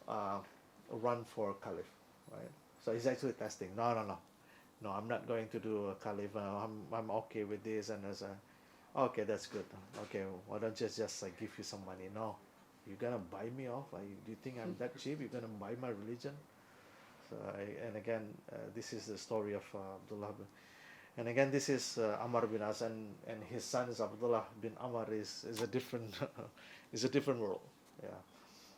run for caliph, right? So he's actually testing. No, I'm not going to do a caliph. I'm okay with this. And I said, okay, that's good. Okay, why don't you just give you some money? No, you're gonna buy me off? Do you think I'm that cheap? You're gonna buy my religion? So and again, this is the story of Abdullah bin. And again, this is Amr bin As, and his son is Abdullah bin Umar. Is a different is a different world. Yeah.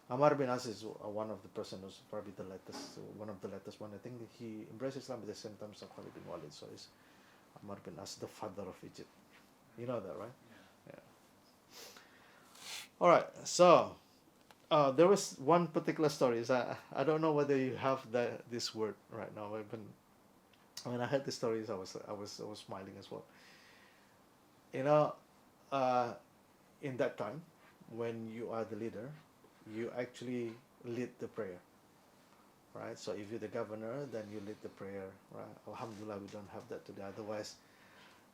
Amr bin As is one of the person who's probably the latest, one of the latest one. I think he embraced Islam at the same time as Khalid bin Walid. So it's Amr bin As, the father of Egypt. You know that, right? Yeah. All right. So there was one particular story. I don't know whether you have this word right now. When I heard the stories, I was smiling as well. In that time, when you are the leader, you actually lead the prayer, right? So if you're the governor, then you lead the prayer, right? Alhamdulillah, we don't have that today. Otherwise,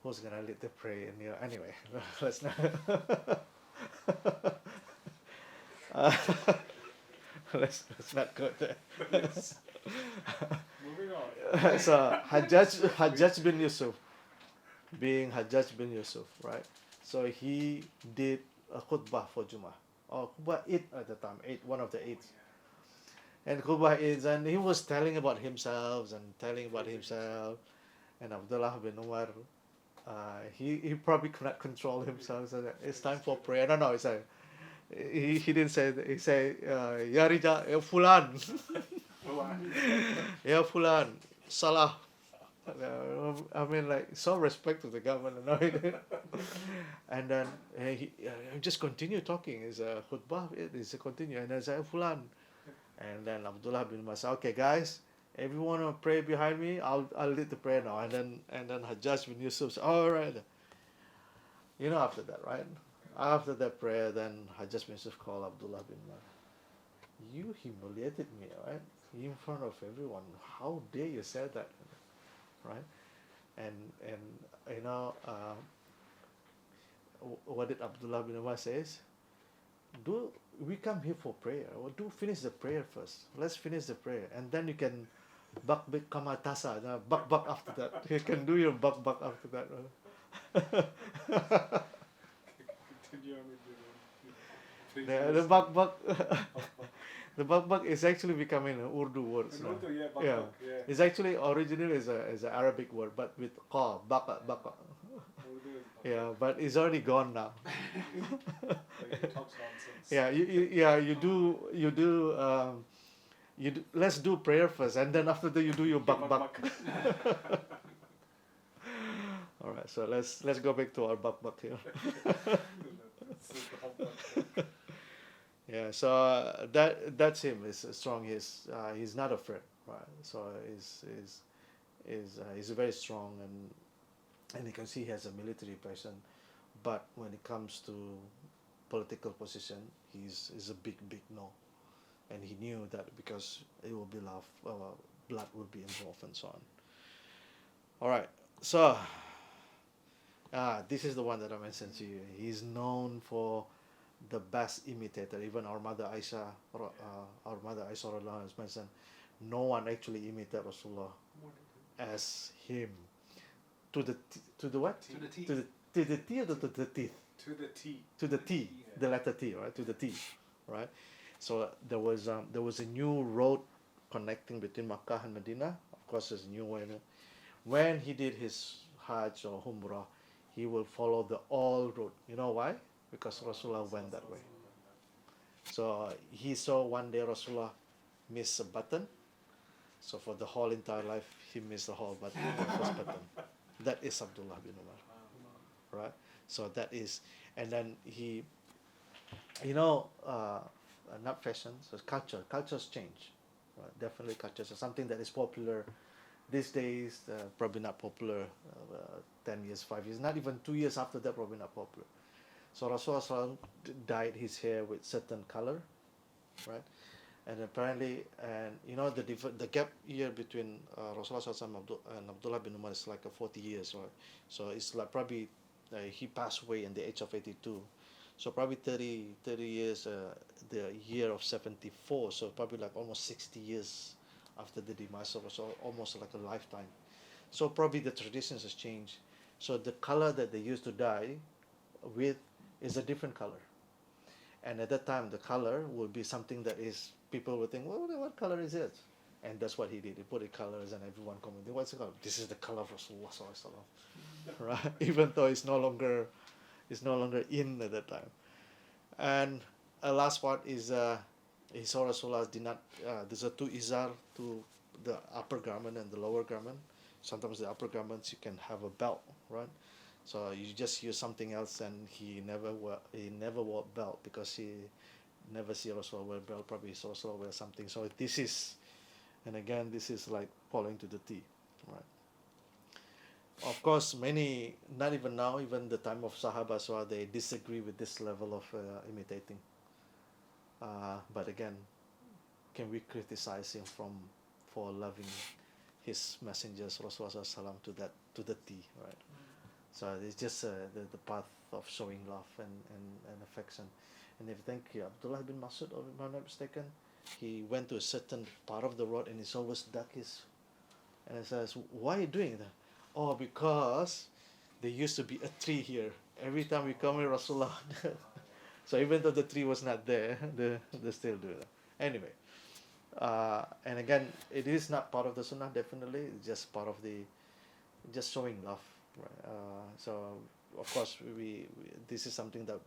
who's gonna lead the prayer? Anyway, let's not. Let's not go there. Moving on. So Hajjaj bin Yusuf, being Hajjaj bin Yusuf, right? So he did a khutbah for Jummah, or khutbah Eid at the time, Eid, one of the Eids. And khutbah Eids, and he was telling about himself and Abdullah bin Umar. He probably could not control himself. So that it's time for prayer. No, he didn't say that. He said, Ya Rija, Ya Fulan, Ya Fulan, Salah. I mean, like, so respect to the government. And then he just continue talking. It's a khutbah. It's a continue. And then say, Fulan. And then Abdullah bin Umar said, okay, guys, everyone will pray behind me. I'll lead the prayer now. And then Hajjaj bin Yusuf said, all right. After that, right? After that prayer, then Hajjaj bin Yusuf called Abdullah bin Umar. You humiliated me, right? In front of everyone. How dare you say that, right? And what did Abdullah bin Umar says? We come here for prayer. Well, do finish the prayer first. Let's finish the prayer, and then you can bak kamatasa. Bak after that. You can do your bak after that. Continue on with The bak the bak is actually becoming an Urdu word. Yeah. It's actually originally is an Arabic word, but with qa, baka. Yeah, but it's already gone now. Like, it talks nonsense. Yeah, you do. Let's do prayer first, and then after that you do your bak. All right, so let's go back to our bak here. Yeah, so that's him. He's strong. He's not afraid, right? So he's very strong, and you can see he has a military passion, but when it comes to political position, he's a big no, and he knew that because it will be blood will be involved and so on. All right, so this is the one that I mentioned to you. He's known for the best imitator. Even our mother Aisha has mentioned, no one actually imitated Rasulullah as him. To the what? To the T. To the T or to the teeth? To the T. To the T, the letter T, right? To the T, right? So there was a new road connecting between Makkah and Medina. Of course, there's a new way. When he did his Hajj or Umrah, he will follow the old road. You know why? Because Rasulullah went that way. So he saw one day Rasulullah miss a button. So for the whole entire life, he missed the whole button, the first button. That is Abdullah bin Umar, right? So that is, and then he, not fashion, so culture. Cultures change, right? Definitely cultures. So something that is popular these days, probably not popular 10 years, 5 years, not even 2 years after that, probably not popular. So Rasulullah dyed his hair with certain color, right? And apparently, the gap year between Rasulullah and Abdullah bin Umar is like 40 years, right? So it's like probably he passed away in the age of 82. So probably 30 years, the year of 74. So probably like almost 60 years after the demise of Rasul, almost like a lifetime. So probably the traditions has changed. So the color that they used to dye with is a different color. And at that time, the color would be something that is, people would think, well, what color is it? And that's what he did. He put the colors, and everyone commented, what's the color? This is the color of Rasulullah sallallahu alaihi wasallam, right? Even though it's no longer in at that time. And a last part is he saw Rasulullah did not. There's a two izar, to the upper garment and the lower garment. Sometimes the upper garments you can have a belt, right? So you just use something else, and he never wore belt because he never see Rasulullah wear belt. Probably saw Rasulullah wear something. So this is like following to the T, right? Of course, many, not even now, even the time of sahabas, they disagree with this level of imitating. But again, can we criticize him for loving his messengers Rasulullah to the T, right? So it's just the path of showing love and affection. And if you think Abdullah bin Masud, or if I'm not mistaken, he went to a certain part of the road and he's always duck his, and he says, why are you doing that? Oh, because there used to be a tree here. Every time we come here, Rasulullah. So even though the tree was not there, they still do that. Anyway, and again, it is not part of the sunnah, definitely. It's just part of just showing love. Right? So, of course, we this is something that,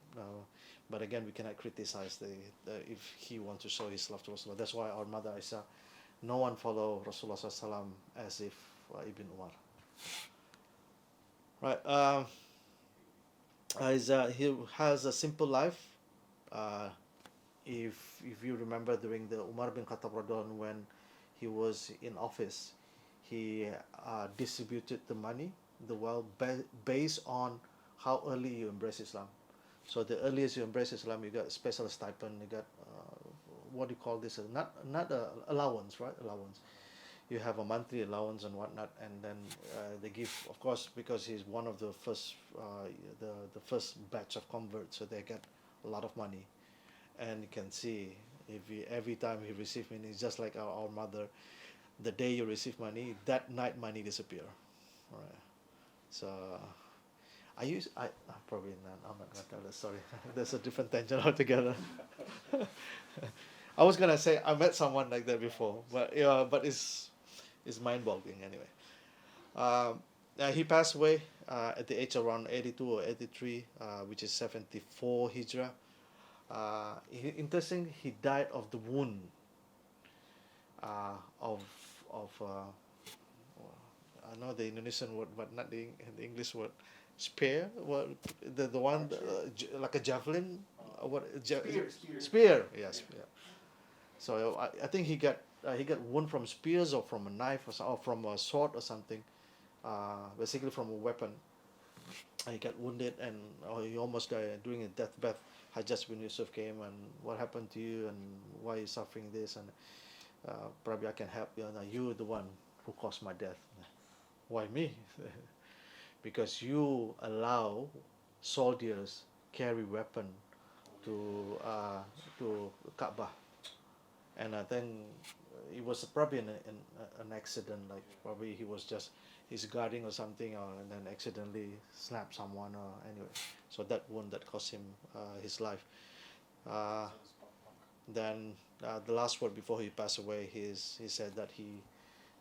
but again, we cannot criticize if he wants to show his love to Rasulullah. That's why our mother Aisha, no one follow Rasulullah SAW as if Ibn Umar. Right. He has a simple life. If you remember during the Umar ibn Khattab Radhi'Allah Annhu, when he was in office, he distributed the money, the wealth, based on how early you embrace Islam. So the earliest you embrace Islam, you got special stipend, you got what do you call this? Not allowance, right? Allowance. You have a monthly allowance and whatnot, and then they give, of course, because he's one of the first, the first batch of converts, so they get a lot of money. And you can see every time he receives money, it's just like our mother. The day you receive money, that night money disappear. Right. So I probably not. I'm not gonna tell this. Sorry, that's a different tangent altogether. I was gonna say I met someone like that before, but but it's mind-boggling anyway. He passed away at the age around 82 or 83, which is 74 Hijrah. Interesting, he died of the wound of I know the Indonesian word, but not the English word. Spear, what the one like a javelin, what spear? Yes, spear. So I think he got wound from spears or from a knife or from a sword or something, basically from a weapon. He got wounded and he almost died during a deathbed. Hajjaj bin Yusuf came and what happened to you and why are you suffering this, and probably I can help you. And you're the one who caused my death. Why me? Because you allow soldiers carry weapon to Kaaba, and I think it was probably an accident. Like probably he's guarding or something, and then accidentally snapped someone. Or anyway, so that wound that cost him his life. Then the last word before he passed away, he said that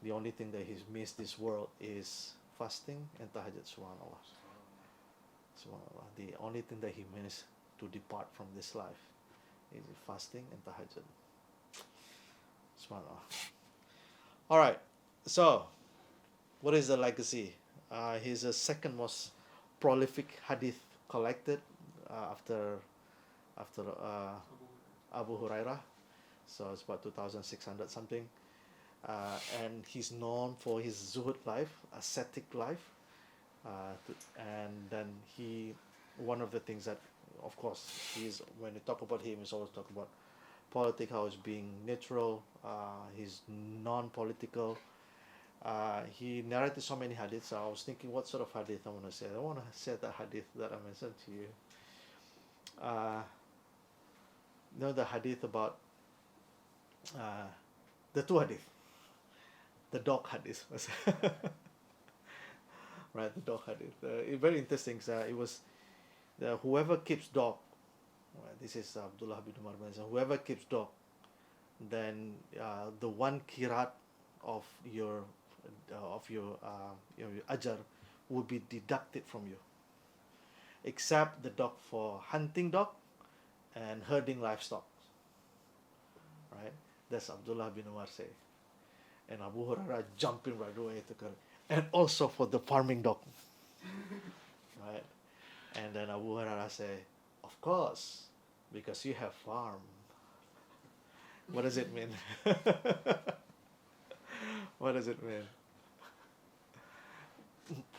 the only thing that he's missed this world is fasting and tahajjud. Subhanallah. Subhanallah. The only thing that he missed to depart from this life is fasting and tahajjud. Subhanallah. All right. So, what is the legacy? He's the second most prolific hadith collected after Abu Hurairah. So it's about 2,600 something. And he's known for his zuhud life, ascetic life. And then one of the things that, of course, when you talk about him, he's always talk about politics, how he's being neutral, he's non-political. He narrated so many hadiths, so I was thinking what sort of hadith I want to say. I want to say the hadith that I mentioned to you. The hadith about the two hadith. The dog hadith. Right, the dog hadith. Very interesting. It was whoever keeps dog, this is Abdullah bin Umar mentioned, whoever keeps dog, then the one kirat of your ajar will be deducted from you, except the dog for hunting dog and herding livestock. Right, that's Abdullah bin Umar say, and Abu Hurairah jumping right away to correct, and also for the farming dog. Right, and then Abu Hurairah say, of course, because you have farm. What does it mean? What does it mean?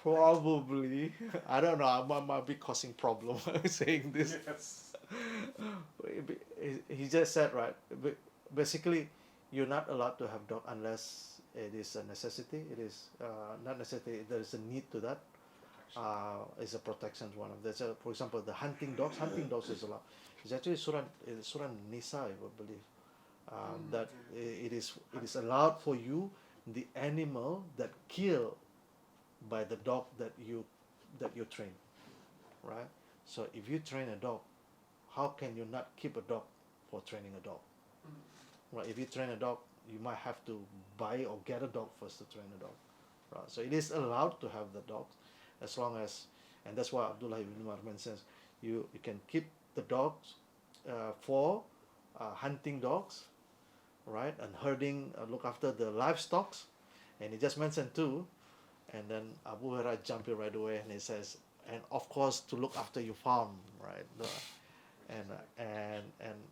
Probably, I don't know, I might be causing problem saying this. Yes. He just said, right, basically, you're not allowed to have dog unless it is a necessity. It is not necessity, there is a need to that. is a protection to one of them. For example, the hunting dogs. Hunting dogs is allowed. It's actually Surah Nisa, I would believe. That it is allowed for you the animal that kill by the dog that you train, right? So if you train a dog, how can you not keep a dog for training a dog? Right? If you train a dog, you might have to buy or get a dog first to train a dog. Right? So it is allowed to have the dogs, as long as, and that's why Abdullah ibn Umar mentions you can keep the dogs for hunting dogs, right, and herding, look after the livestock, and he just mentioned too, and then Abu Hurairah jumped in right away and he says, and of course to look after your farm, right? And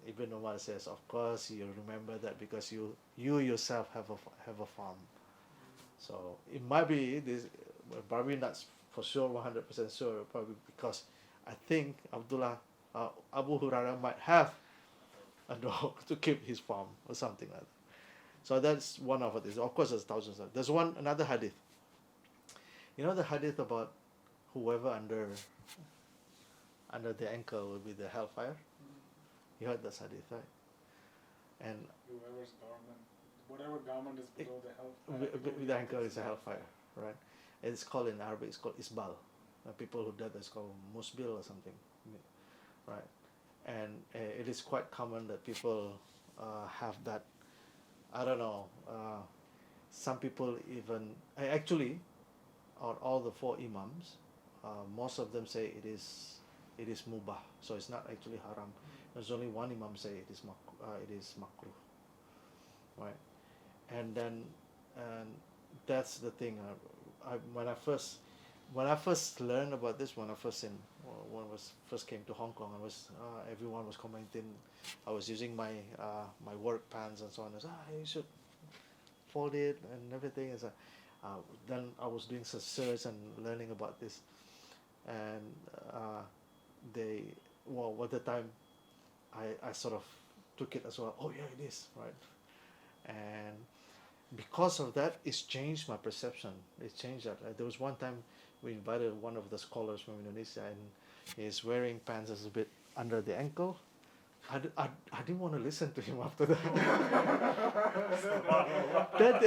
Ibn Umar says, of course you remember that because you yourself have a farm. So it might be this, probably not for sure, 100% sure, probably because I think Abu Hurairah might have a dog to keep his farm or something like that. So that's one of it. Of course, there's thousands of. There's another hadith. You know the hadith about whoever under the ankle will be the hellfire. You heard that hadith, right? And Whoever's garment, whatever garment is below the hellfire. with the ankle is a hellfire, right? It's called in Arabic. It's called isbal. People who do that, it's called musbil or something, right? And it is quite common that people have that. I don't know. Some people even actually, out all the four imams, most of them say it is mubah. So it's not actually haram. There's only one imam say it is makruh, right? And then that's the thing. When I first learned about this, when I first came to Hong Kong, everyone was commenting. I was using my work pants and so on. I said, you should fold it and everything. And so, then I was doing some search and learning about this, and at the time, I sort of took it as well. Oh yeah, it is, right? And because of that, it's changed my perception. It changed that. There was one time we invited one of the scholars from Indonesia, and he's wearing pants that's a bit under the ankle. I didn't want to listen to him after that. That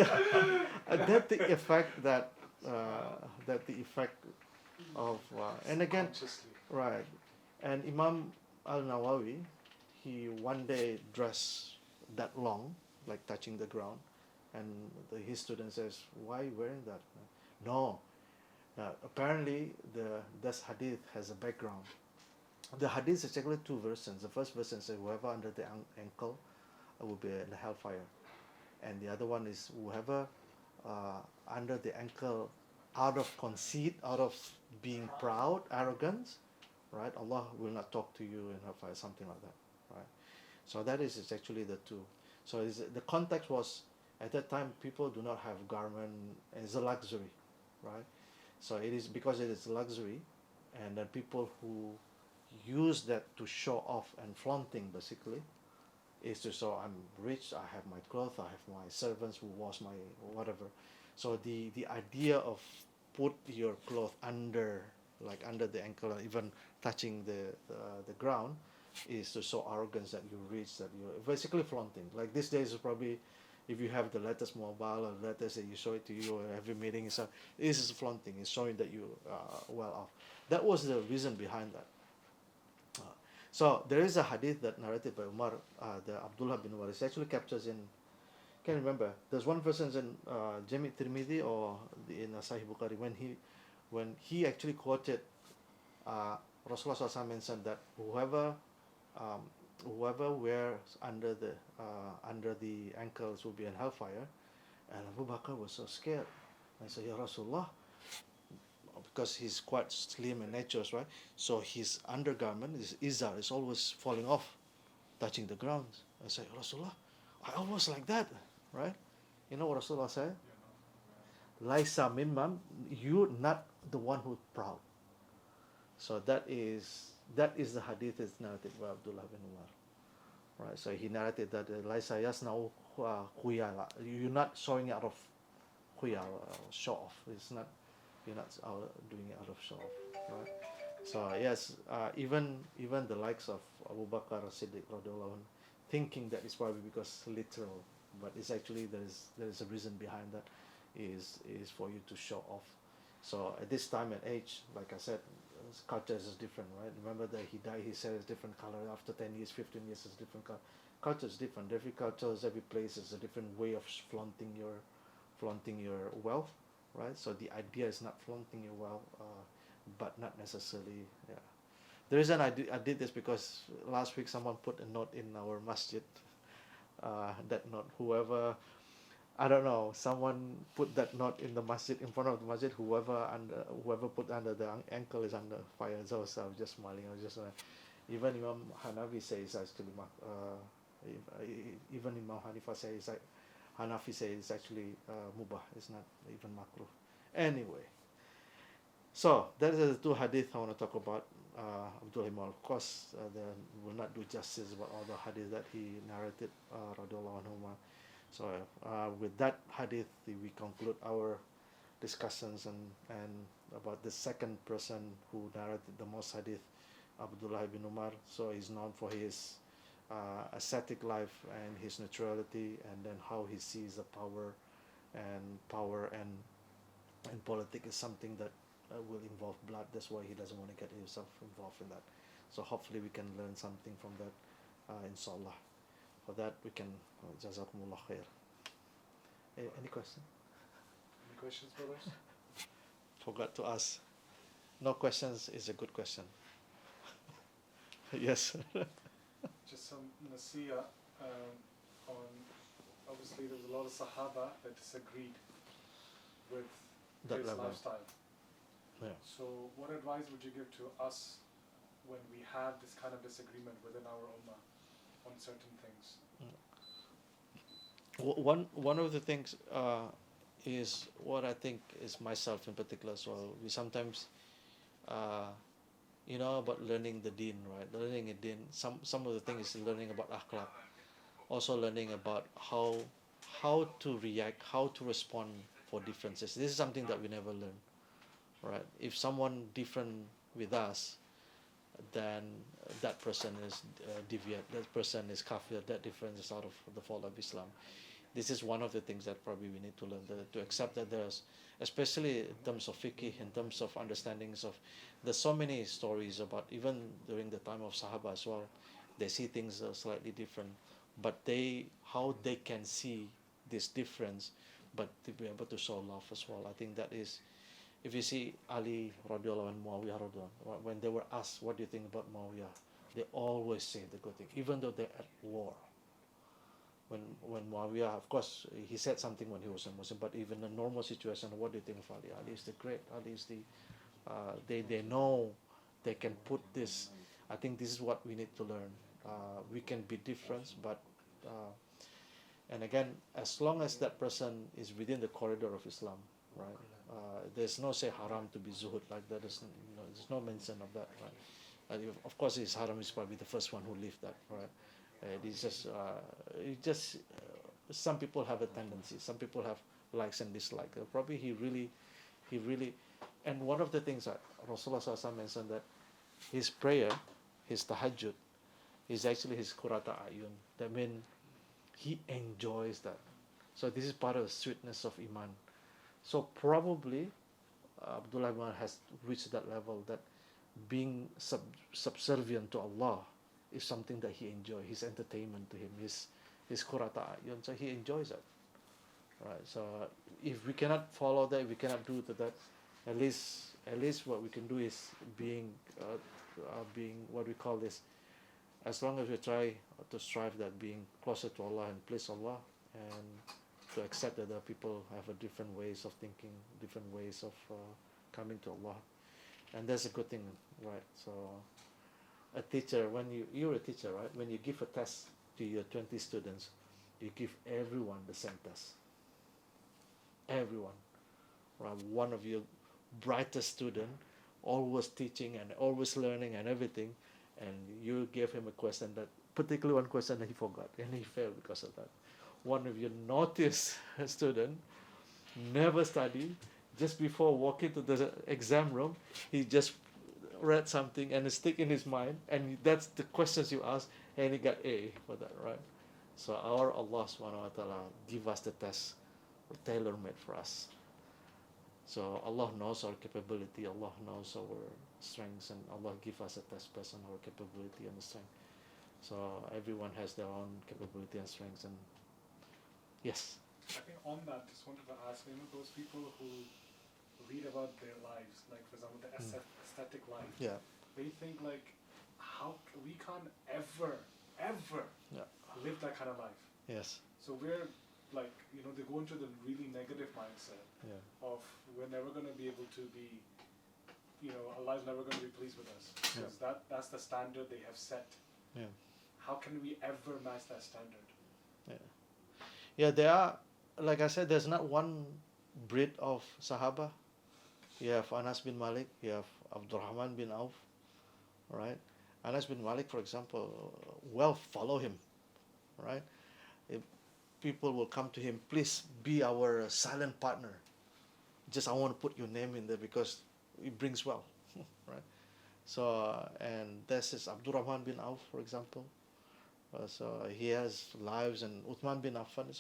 the effect of and again, right? And Imam Al-Nawawi, he one day dressed that long, like touching the ground, and his student says, "Why are you wearing that?" No. Apparently, this hadith has a background. The hadith is actually two versions. The first version says, whoever under the ankle will be in the hellfire. And the other one is, whoever under the ankle out of conceit, out of being proud, arrogance, right? Allah will not talk to you in hellfire, something like that, right? So that is actually the two. So the context was, at that time, people do not have garment, and it's a luxury, right? So it is because it is luxury, and then people who use that to show off and flaunting basically is to show I'm rich, I have my clothes, I have my servants who wash my whatever. So the idea of put your clothes under the ankle, even touching the ground, is to show arrogance that you're rich, that you're basically flaunting. Like these days, probably if you have the latest mobile or latest that you show it to you or every meeting, so this is flaunting. It's showing that you are well off. That was the reason behind that. So there is a hadith that narrated by Umar, the Abdullah bin Umar. It actually captures in, can't remember. There's one version in Jami' Tirmidhi or in Sahih Bukhari when he actually quoted Rasulullah SAW mentioned that whoever wears under the ankles will be in hellfire, and Abu Bakr was so scared. I said, Ya Rasulullah, because he's quite slim and natural, right? So his undergarment, his izar, is always falling off, touching the ground. I said, Rasulullah, I always like that, right? You know what Rasulullah said? Laisa mimman, you're not the one who's proud. So that is the hadith is narrated by Abdullah bin Umar, right? So he narrated that Laisa yasna'u khuyala, you're not showing out of khuyala, show off. It's not. You're not out doing it out of show off, right? So yes, even the likes of Abu Bakr Siddiq Radhi'Allah Annhu, thinking that it's probably because literal, but it's actually there is a reason behind that, is for you to show off. So at this time and age, like I said, culture is different, right? Remember that he died, he said it's different color. After 10 years, 15 years, it's different color. Culture is different. Every culture, every place is a different way of flaunting your wealth, right? So the idea is not flaunting your wealth, but not necessarily. Yeah. The reason I did this because last week someone put a note in our masjid. That note, whoever, I don't know, someone put that note in the masjid, in front of the masjid. Whoever put under the ankle is under fire. So I was just smiling. I was just even Imam Hanafi says actually, even Imam Hanifa says like Hanafi says it's actually mubah. It's not even makruh. Anyway, so that is the two hadith I want to talk about. Abdullah ibn Umar, of course, will not do justice about all the hadith that he narrated, Radhi'Allah Annhu. So with that hadith, we conclude our discussions and about the second person who narrated the most hadith, Abdullah ibn Umar. So he's known for his ascetic life and his neutrality, and then how he sees the power and politics is something that will involve blood. That's why he doesn't want to get himself involved in that. So hopefully we can learn something from that, inshallah. For that we can, jazakumullah khair. Any question? Any questions, brothers? Forgot to ask. No questions is a good question. Yes. Just some nasiya on, obviously there's a lot of sahaba that disagreed with That his level. lifestyle. Yeah. So what advice would you give to us when we have this kind of disagreement within our ummah on certain things? One of the things is what I think is myself in particular. So we sometimes, about learning the deen, right? Learning a deen. Some of the things is learning about akhlaq, also learning about how to react, how to respond for differences. This is something that we never learn, right? If someone different with us, then that person is deviant, that person is kafir, that difference is out of the fold of Islam. This is one of the things that probably we need to learn, to accept that there's, especially in terms of fiqh, in terms of understandings of, there's so many stories about, even during the time of Sahaba as well, they see things slightly different, but how they can see this difference, but to be able to show love as well. I think that is, if you see Ali Radhi'Allah and Muawiyah Radhi'Allah, when they were asked, what do you think about Muawiyah? They always say the good thing, even though they're at war. When Muawiyah, of course, he said something when he was a Muslim, but even in a normal situation, what do you think of Ali? Ali is the great, Ali is the, they know they can put this. I think this is what we need to learn. We can be different, but, and again, as long as that person is within the corridor of Islam, right? There's no say haram to be zuhud, like that. There's no mention of that, right? Of course, it's haram is probably the first one who lived that, right? It's just some people have a tendency. Some people have likes and dislikes. Probably he really, and one of the things that Rasulullah SAW mentioned, that his prayer, his tahajjud, is actually his qurrata ayun. That means he enjoys that. So this is part of the sweetness of iman. So probably Abdullah ibn Umar has reached that level, that being subservient to Allah is something that he enjoys. His entertainment to him, his qurrata ayun. So he enjoys it, right? So if we cannot follow that, we cannot do that. At least what we can do is being what we call this. As long as we try to strive that being closer to Allah and please Allah, and to accept that people have a different ways of thinking, different ways of coming to Allah, and that's a good thing, right? So a teacher, when you're a teacher, right? When you give a test to your 20 students, you give everyone the same test. Everyone, right? One of your brightest student, always teaching and always learning and everything, and you gave him a question, that particularly one question that he forgot and he failed because of that. One of your naughtiest student, never study, just before walking to the exam room, he just read something and it stick in his mind, and that's the questions you ask, and he got A for that, right? So our Allah subhanahu wa ta'ala give us the test tailor made for us. So Allah knows our capability, Allah knows our strengths, and Allah give us a test based on our capability and strength. So everyone has their own capability and strengths, and yes. I think on that, just wanted to ask, those people who read about their lives, like for example, the aesthetic life, Yeah. they think like, how we can't ever Yeah. live that kind of life. Yes. So we're like, they go into the really negative mindset Yeah. of we're never going to be able to be, Allah's never going to be pleased with us. Because that's the standard they have set. Yeah. How can we ever match that standard? Yeah. Yeah, there are, like I said, there's not one breed of Sahaba. You have Anas bin Malik, you have Abdurrahman bin Auf, right? Anas bin Malik, for example, follow him, right? If people will come to him, please be our silent partner. Just I want to put your name in there because it brings wealth, right? So, and this is Abdurrahman bin Auf, for example. So he has lives, and Uthman bin Affan.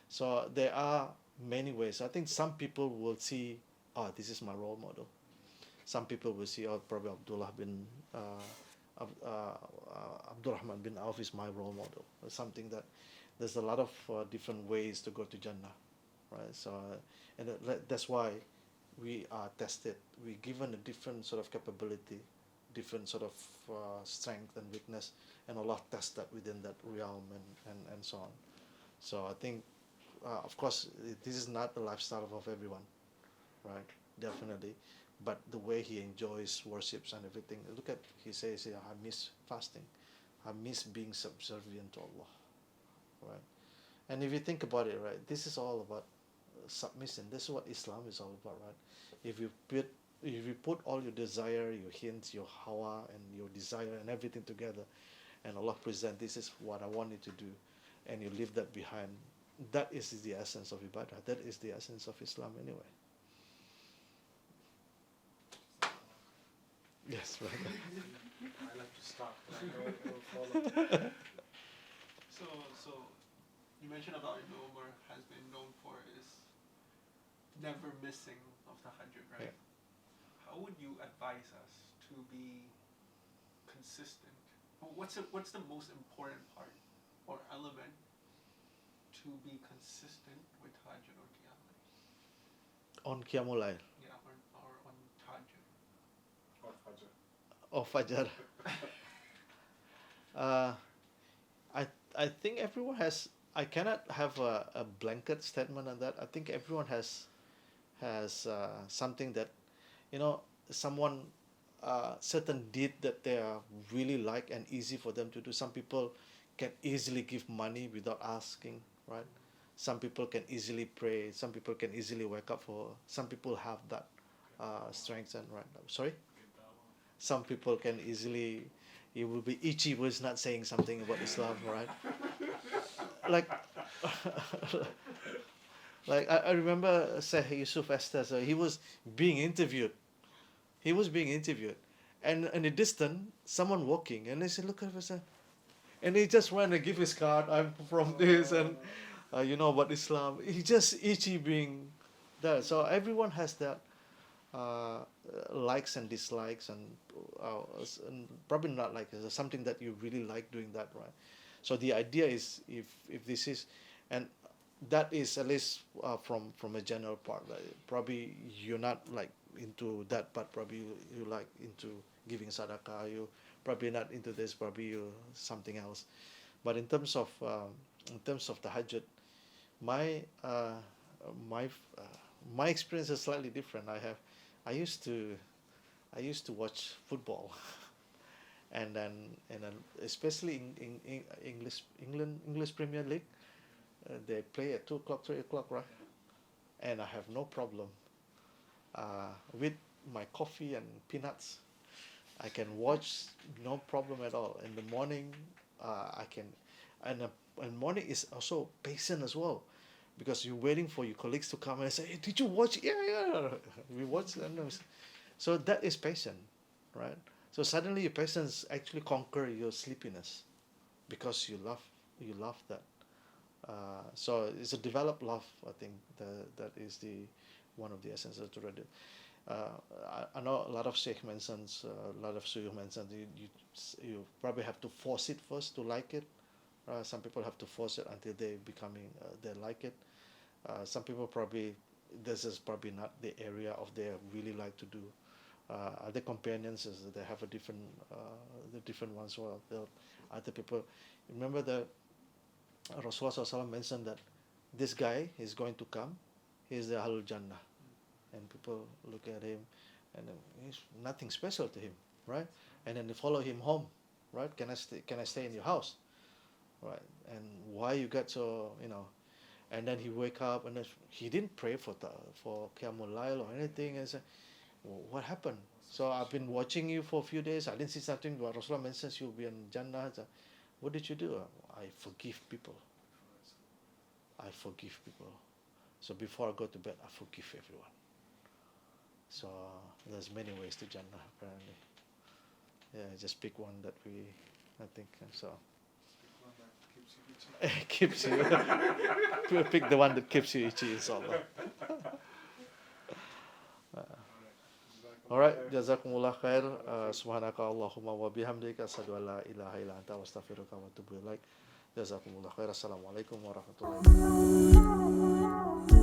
So there are many ways. I think some people will see, oh, this is my role model. Some people will see, oh, probably Abdurrahman bin Auf is my role model. Or something that there's a lot of different ways to go to Jannah, right? So, and that's why we are tested. We're given a different sort of capability, different sort of strength and weakness, and Allah tests that within that realm and so on. So I think, of course, this is not the lifestyle of everyone, right? Definitely. But the way he enjoys worships and everything, look at, he says, I miss fasting. I miss being subservient to Allah, right? And if you think about it, right, this is all about submission. This is what Islam is all about, right? If you put all your desire, your hints, your hawa, and your desire and everything together, and Allah present, this is what I want you to do, and you leave that behind, that is the essence of ibadah. That is the essence of Islam anyway. Yes, right. I like to start, but I know it will follow. So you mentioned Abdullah ibn Umar has been known for his never missing of the Hajj, right? Yeah. How would you advise us to be consistent? What's the most important part or element to be consistent with Hajj or Qiyamah? On Qiyamul Layl. Yeah, or on Hajj. Or Fajr. Or Fajr. I think everyone has. I cannot have a blanket statement on that. I think everyone has something that, someone certain deed that they are really like and easy for them to do. Some people can easily give money without asking, right? Some people can easily pray. Some people can easily wake up for. Some people have that strength and right. Sorry. Some people can easily. It will be itchy was not saying something about Islam, right? Like, like I remember Sheikh Yusuf Esther. So he was being interviewed. And in the distance, someone walking, and they said, "Look at this," and he just went and give his card. I'm from this, and about Islam. He just itchy being there. So everyone has that. Likes and dislikes, and probably not like something that you really like doing that, right? So the idea is if this is, and that is at least from a general part, right? Probably you're not like into that, but probably you like into giving sadaqah. You probably not into this. Probably you something else. But in terms of the Hajj, my experience is slightly different. I used to watch football, and then especially in English Premier League, they play at 2 o'clock, 3 o'clock, right? And I have no problem with my coffee and peanuts. I can watch, no problem at all. In the morning, I can, and morning is also patient as well. because you're waiting for your colleagues to come and say, hey, did you watch? Yeah. We watched. So that is patience, right? So suddenly your patience actually conquer your sleepiness because you love that. So it's a developed love. I think that is the one of the essences to read it. I know a lot of sheikh mentions, a lot of suyukh mentions, you probably have to force it first to like it. Some people have to force it until they like it. Some people probably, this is probably not the area of they really like to do. Other companions is they have a different, the different ones. Well, other people. Remember the Rasulullah SAW mentioned that this guy is going to come. He's the Ahlul Jannah, and people look at him, and he's nothing special to him, right? And then they follow him home, right? Can I stay in your house, right? And why you get so, and then he wake up and he didn't pray for Qiyamul Layl or anything, and say, well, what happened? So I've been watching you for a few days. I didn't see something. But Rasulullah mentions you'll be in Jannah. So, what did you do? I forgive people. I forgive people. So before I go to bed, I forgive everyone. So there's many ways to Jannah apparently. Yeah, just pick one that I think so. Keeps you. Pick the one that keeps you itchy, inshallah. Alright, jazakumullah khair. Subhanaka Allahumma wa bihamdika asyhadu an la ilaha illa anta astaghfiruka wa atubu ilaik. Jazakumullah khair. Assalamualaikum warahmatullahi wabarakatuh.